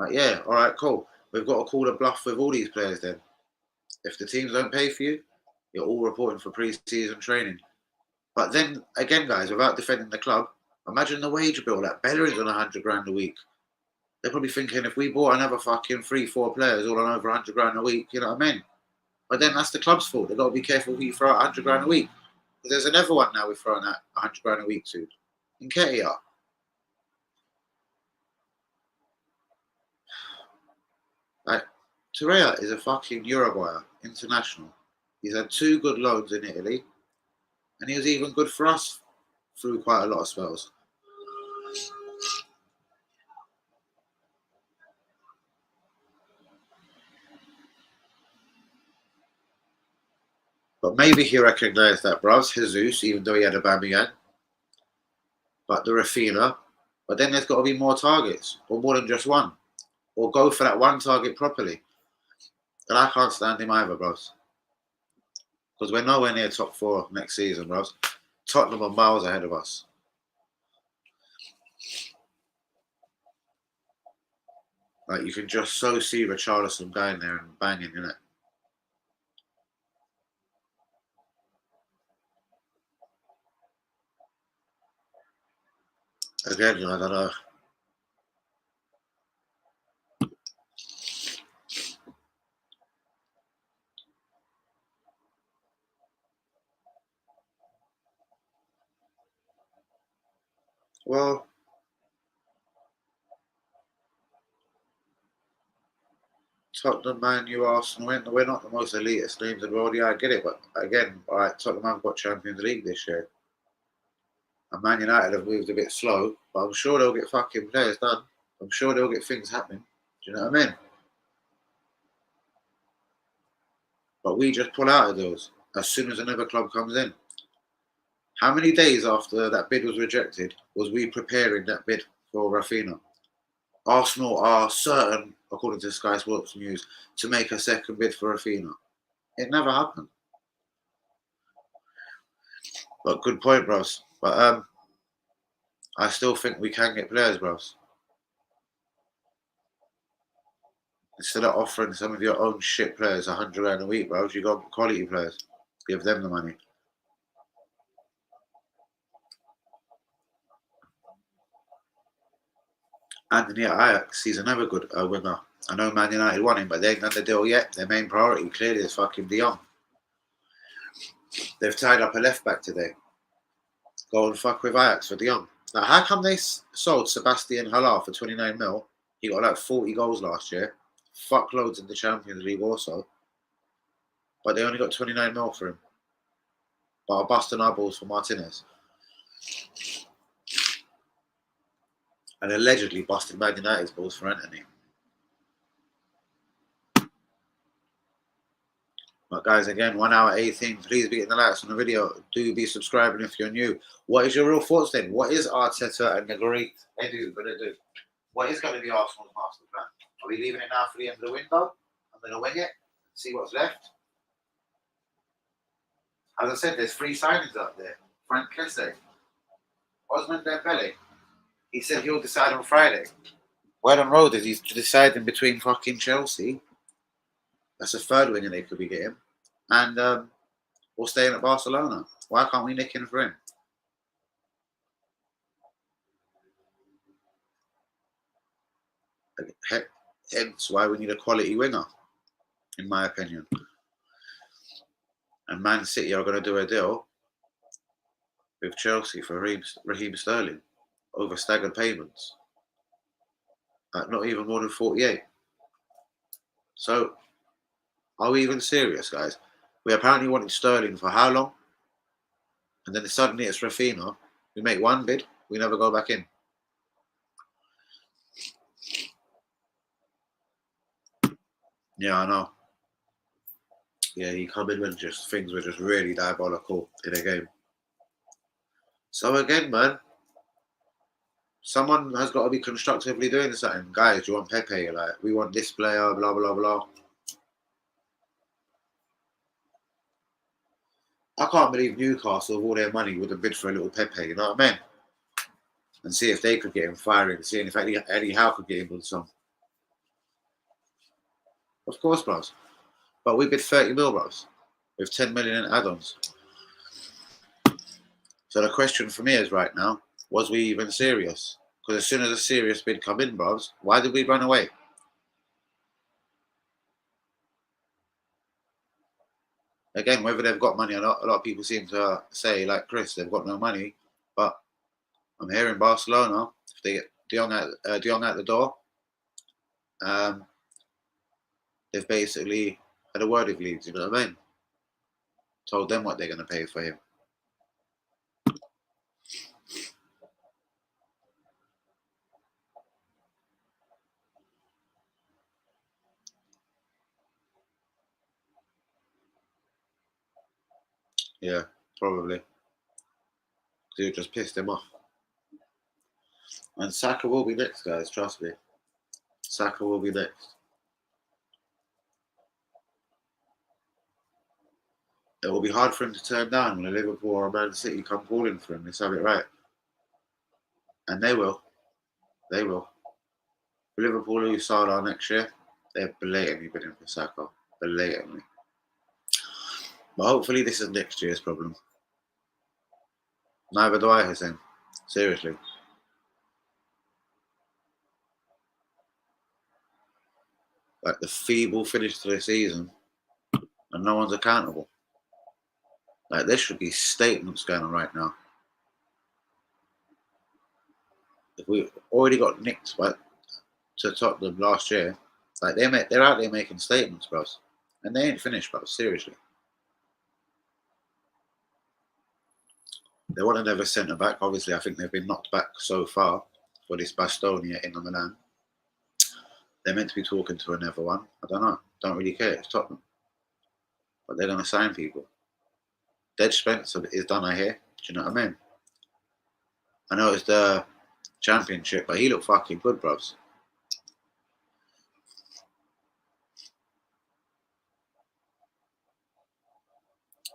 Like, yeah, all right, cool. We've got to call a bluff with all these players then. If the teams don't pay for you, you're all reporting for pre-season training. But then again, guys, without defending the club, imagine the wage bill. Like Bellerin's on 100 grand a week. They're probably thinking if we bought another fucking 3-4 players all on over 100 grand a week, you know what I mean? But then that's the club's fault. They've got to be careful who you throw out 100 grand a week. Because there's another one now we're throwing out 100 grand a week to. Nketiah. Like, Torreira is a fucking Eurobuyer, international. He's had 2 good loans in Italy. And he was even good for us through quite a lot of spells. But maybe he recognised that, bros, Jesus, even though he had a Aubameyang. But the Rafinha. But then there's got to be more targets, or more than just one. Or go for that one target properly. And I can't stand him either, bros. Because we're nowhere near top 4 next season, bros. Tottenham are miles ahead of us. Like, you can just so see Richarlison going there and banging, innit? Again, I don't know. Well, Tottenham, Man U, Arsenal, we're not the most elitist teams in the world. Yeah, I get it. But again, all right, Tottenham have got Champions League this year. And Man United have moved a bit slow, but I'm sure they'll get fucking players done. I'm sure they'll get things happening. Do you know what I mean? But we just pull out of those as soon as another club comes in. How many days after that bid was rejected was we preparing that bid for Rafinha? Arsenal are certain, according to Sky Sports News, to make a second bid for Rafinha. It never happened. But good point, bros. But I still think we can get players, bros. Instead of offering some of your own shit players 100 grand a week, bros, you got quality players. Give them the money. Anthony at Ajax, he's another good winger. I know Man United want him, but they ain't done the deal yet. Their main priority clearly is fucking De Jong. They've tied up a left back today. Go and fuck with Ajax for De Jong. Now, how come they sold Sebastian Haller for 29 mil? He got like 40 goals last year. Fuck loads in the Champions League also. But they only got 29 mil for him. But are busting our balls for Martinez. And allegedly busted Man United's balls for Anthony. But guys, again, 1 hour 18. Please be getting the likes on the video. Do be subscribing if you're new. What is your real thoughts then? What is Arteta and the great Edu going to do? What is going to be Arsenal's master plan? Are we leaving it now for the end of the window? I'm going to wing it, see what's left. As I said, there's 3 signings up there. Frank Kessé, Osman Dembele. He said he'll decide on Friday. Where on road is he's deciding between fucking Chelsea. That's a 3rd winger they could be getting. And we're staying at Barcelona. Why can't we nick in for him? Hence why we need a quality winger, in my opinion. And Man City are going to do a deal with Chelsea for Raheem Sterling over staggered payments at not even more than 48. So, are we even serious, guys? We apparently wanted Sterling for how long? And then suddenly it's Rafinha. We make 1 bid, we never go back in. Yeah, I know. Yeah, he come in when just things were just really diabolical in a game. So again, man, someone has got to be constructively doing something. Guys, do you want Pepe? Like, we want this player, blah, blah, blah. I can't believe Newcastle, with all their money, would have bid for a little Pepe, you know what I mean? And see if they could get him firing, seeing if Eddie Howe could get him on some. Of course, bros. But we bid 30 mil, bros, with 10 million in add-ons. So the question for me is right now, was we even serious? Because as soon as a serious bid come in, bros, why did we run away? Again, whether they've got money or not, a lot of people seem to say, like Chris, they've got no money. But I'm here in Barcelona. If they get De Jong out the door, they've basically had a word with Leeds, you know what I mean? Told them what they're going to pay for him. Yeah, probably. Dude just pissed him off. And Saka will be next, guys, trust me. Saka will be next. It will be hard for him to turn down when a Liverpool or a Man City come calling for him. Let's have it right. And they will. They will. If Liverpool lose Salah next year, they're blatantly bidding for Saka. Blatantly. But hopefully this is next year's problem. Neither do I, Hussein. Seriously. Like the feeble finish to the season and no one's accountable. Like there should be statements going on right now. If we already got nicked to Tottenham last year, like they're out there making statements, bros. And they ain't finished, bros. Seriously. They want another centre back. Obviously, I think they've been knocked back so far for this Bastonia in Milan. They're meant to be talking to another one. I don't know. Don't really care. It's Tottenham. But they're going to sign people. Dead Spencer is done, I hear. Do you know what I mean? I know it's the Championship, but he looked fucking good, bros.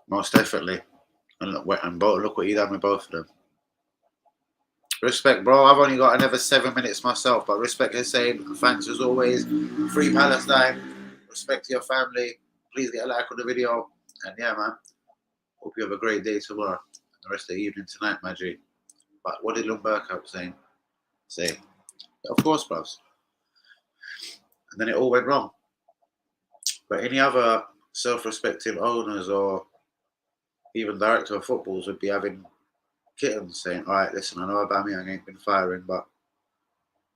Most definitely. And look what he done with both of them. Respect, bro. I've only got another 7 minutes myself, but respect the same. Thanks as always. Free Palestine. Respect to your family. Please get a like on the video. And yeah, man. Hope you have a great day tomorrow. And the rest of the evening tonight, my G. But what did Lumbercup say? Of course, bros. And then it all went wrong. But any other self-respecting owners or even director of footballs would be having kittens saying, all right, listen, I know Aubameyang ain't been firing, but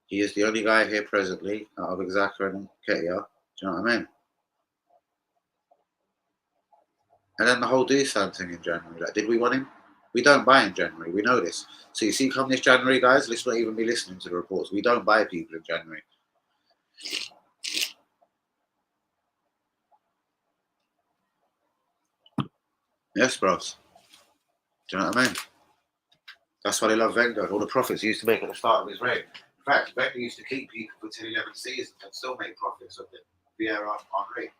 he is the only guy here presently out of Xhaka and Ketia. Do you know what I mean? And then the whole Dusan thing in January. Like, did we want him? We don't buy in January. We know this. So you see, come this January, guys, let's not even be listening to the reports. We don't buy people in January. Yes, bros. Do you know what I mean? That's why they love Wenger. All the profits he used to make at the start of his reign. In fact, Wenger used to keep people for 10, 11 seasons and still make profits of it. Vieira, Henry.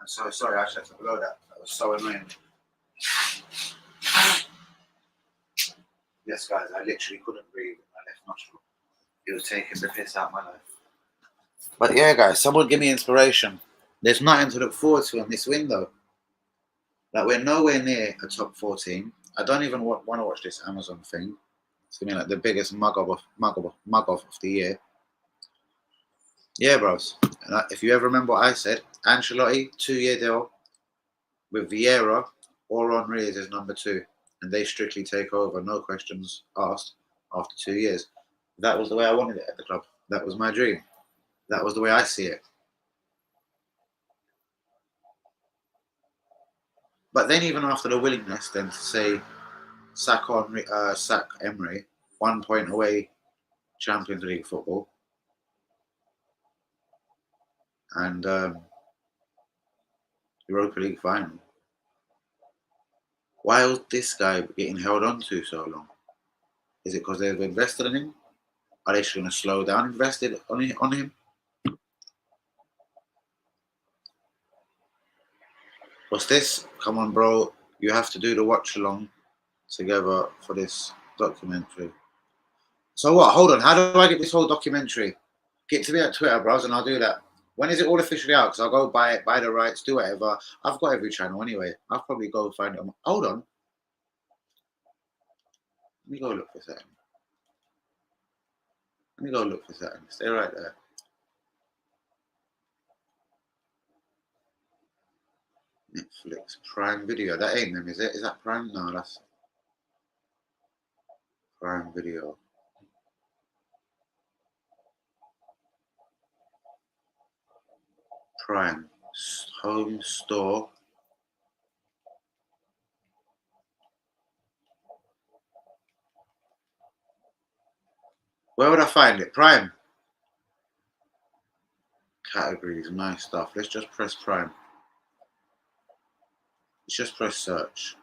I'm so sorry, I actually had to blow that. That was so annoying. Yes, guys, I literally couldn't breathe in my left nostril. It was taking the piss out of my life. But yeah, guys, someone give me inspiration. There's nothing to look forward to in this window. Like, we're nowhere near a top 14. I don't even want to watch this Amazon thing. It's gonna be like the biggest mug off of the year. Yeah, bros. And if you ever remember what I said, Ancelotti 2-year deal with Vieira or Henry as his number 2, and they strictly take over, no questions asked after 2 years. That was the way I wanted it at the club. That was my dream. That was the way I see it. But then, even after the willingness, then to say sack Emery, 1 point away, Champions League football, and Europa League final. Why was this guy getting held on to so long? Is it because they've invested in him? Are they just going to slow down invested on him? What's this? Come on, bro. You have to do the watch along together for this documentary. So what? Hold on. How do I get this whole documentary? Get to me at Twitter, bros, and I'll do that. When is it all officially out? Because I'll go buy it, buy the rights, do whatever. I've got every channel anyway. I'll probably go find it. Hold on. Let me go look for something. Let me go look for something. Stay right there. Netflix Prime Video. That ain't them, is it? Is that Prime? No, that's Prime Video. Prime Home Store. Where would I find it? Prime. Categories, my stuff. Let's just press Prime. Let's just press search.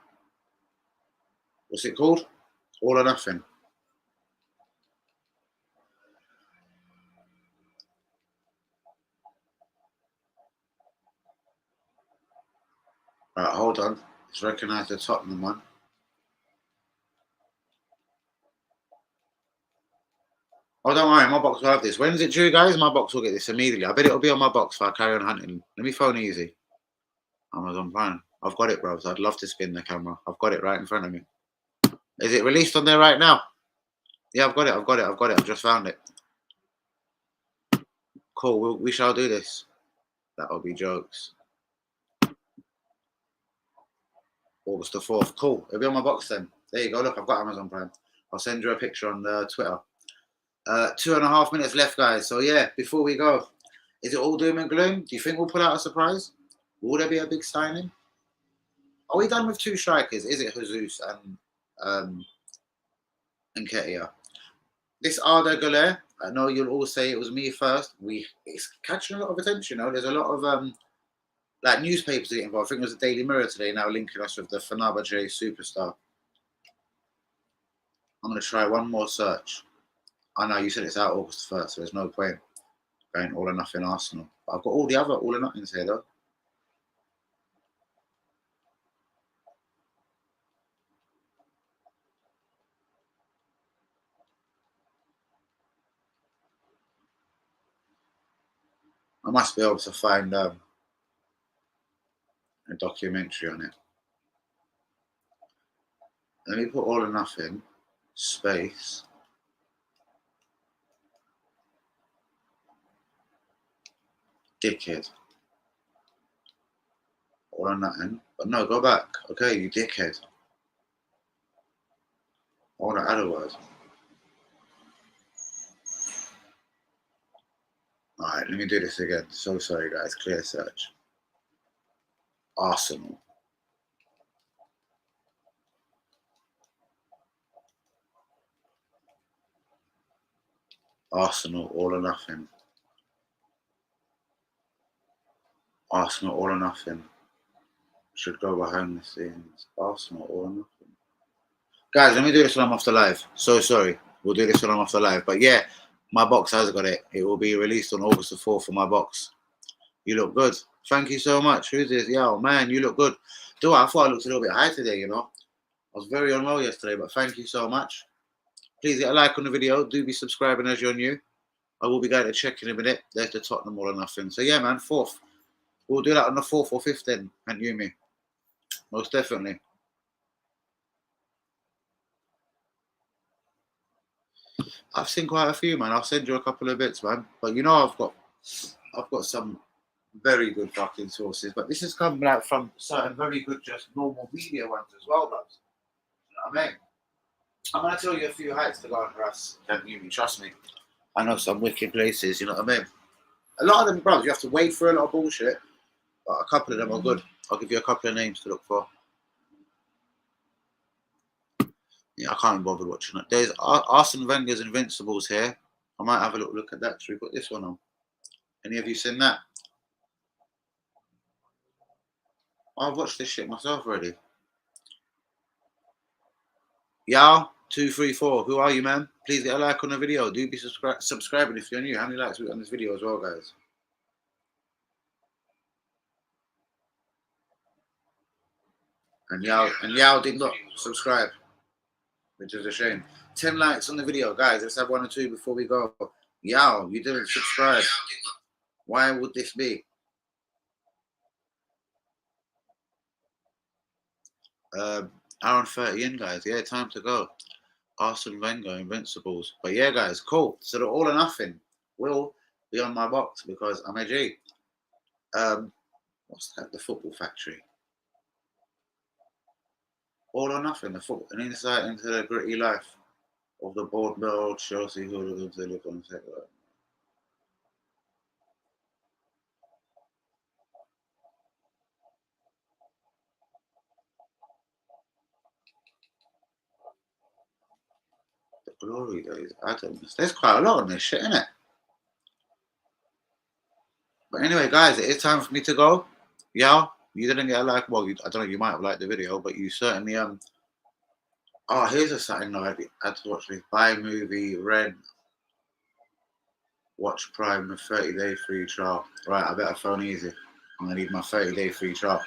What's it called? All or Nothing. Right, hold on. Let's recognise the Tottenham one. Oh, don't worry, my box will have this. When's it due, guys? My box will get this immediately. I bet it'll be on my box if I carry on hunting. Let me phone easy. Amazon Prime. I've got it, bro. So I'd love to spin the camera. I've got it right in front of me. Is it released on there right now? Yeah, I've got it. I've just found it. Cool. We shall do this. That'll be jokes. August the 4th. Cool. It'll be on my box then. There you go. Look, I've got Amazon Prime. I'll send you a picture on Twitter. 2.5 minutes left, guys. So yeah, before we go, is it all doom and gloom? Do you think we'll pull out a surprise? Will there be a big signing? Are we done with 2 strikers? Is it Jesus and Ketia? This Arda Guler, I know you'll all say it was me first. It's catching a lot of attention. You know, there's a lot of like newspapers getting involved. I think it was the Daily Mirror today now linking us with the Fenerbahce superstar. I'm gonna try one more search. I know you said it's out August 1st, so there's no point going all or nothing Arsenal. But I've got all the other all or nothings here though. I must be able to find a documentary on it. Let me put all or nothing, space. Dickhead. All or nothing. But no, go back. Okay, you dickhead. I want to add a word. Alright, let me do this again. So sorry, guys. Clear search. Arsenal. Arsenal, all or nothing. Arsenal, all or nothing. Should go behind the scenes. Arsenal, all or nothing. Guys, let me do this when I'm off the live. So sorry. We'll do this when I'm off the live. But yeah, my box has got it. It will be released on August the 4th for my box. You look good. Thank you so much. Who's this? Yo, man, you look good. Do I thought I looked a little bit high today, you know. I was very unwell yesterday, but thank you so much. Please hit a like on the video. Do be subscribing as you're new. I will be going to check in a minute. There's the Tottenham all or nothing. So yeah, man, 4th. We'll do that on the 4th or 5th then, and you me. Most definitely. I've seen quite a few, man. I'll send you a couple of bits, man. But you know, I've got some very good fucking sources. But this has come like from certain very good, just normal media ones as well, bro. You know what I mean? I'm gonna tell you a few heights to go and harass. Can't you? Trust me. I know some wicked places. You know what I mean? A lot of them, bro, you have to wait for a lot of bullshit. But a couple of them are good. I'll give you a couple of names to look for. Yeah, I can't be bothered watching it. There's Arsene Wenger's Invincibles here. I might have a little look at that. Should we put this one on? Any of you seen that? I've watched this shit myself already. Y'all, 234. Who are you, man? Please get a like on the video. Do be subscribing if you're new. How many likes we got on this video as well, guys? And Yao did not subscribe, which is a shame. 10 likes on the video, guys. Let's have 1 or 2 before we go. Yao, you didn't subscribe. Why would this be? Hour 30 in, guys. Yeah, time to go. Arsene Wenger, Invincibles. But yeah, guys, cool. So the all or nothing will be on my box because I'm a G. What's that? The Football Factory. All or nothing. An insight into the gritty life of the board Chelsea hooligans they live on. The glory days, Adams. There's quite a lot on this shit, isn't it? But anyway, guys, it is time for me to go. Yeah, you didn't get a like. Well, I don't know. You might have liked the video, but you certainly Oh, here's a something I had to watch. This buy movie, rent, watch Prime, a 30-day free trial. Right, I better phone easy. I'm gonna need my 30-day free trial.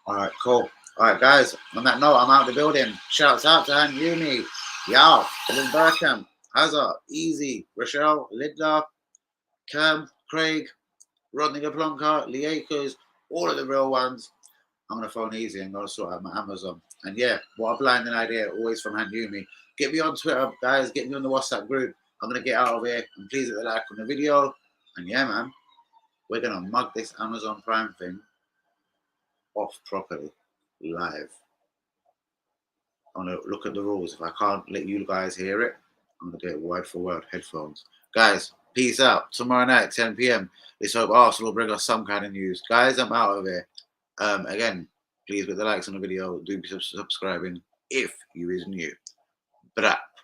All right, cool. All right, guys. On that note, I'm out the building. Shouts out to Han Yumi, Yao, Lynn Burkham, Hazard, Easy, Rochelle, Lidler, Cam, Craig, Rodney LeBlanca, Lee Akers, all of the real ones. I'm going to phone easy and go sort out my Amazon. And yeah, what a blinding idea, always from Han Yumi. Get me on Twitter, guys. Get me on the WhatsApp group. I'm going to get out of here. And please hit the like on the video. And yeah, man, we're going to mug this Amazon Prime thing off properly, live. I'm going to look at the rules. If I can't let you guys hear it, I'm going to get word for word headphones. Guys, peace out. Tomorrow night, 10 p.m. Let's hope Arsenal bring us some kind of news. Guys, I'm out of here. Again, please put the likes on the video. Do be subscribing if you is new. But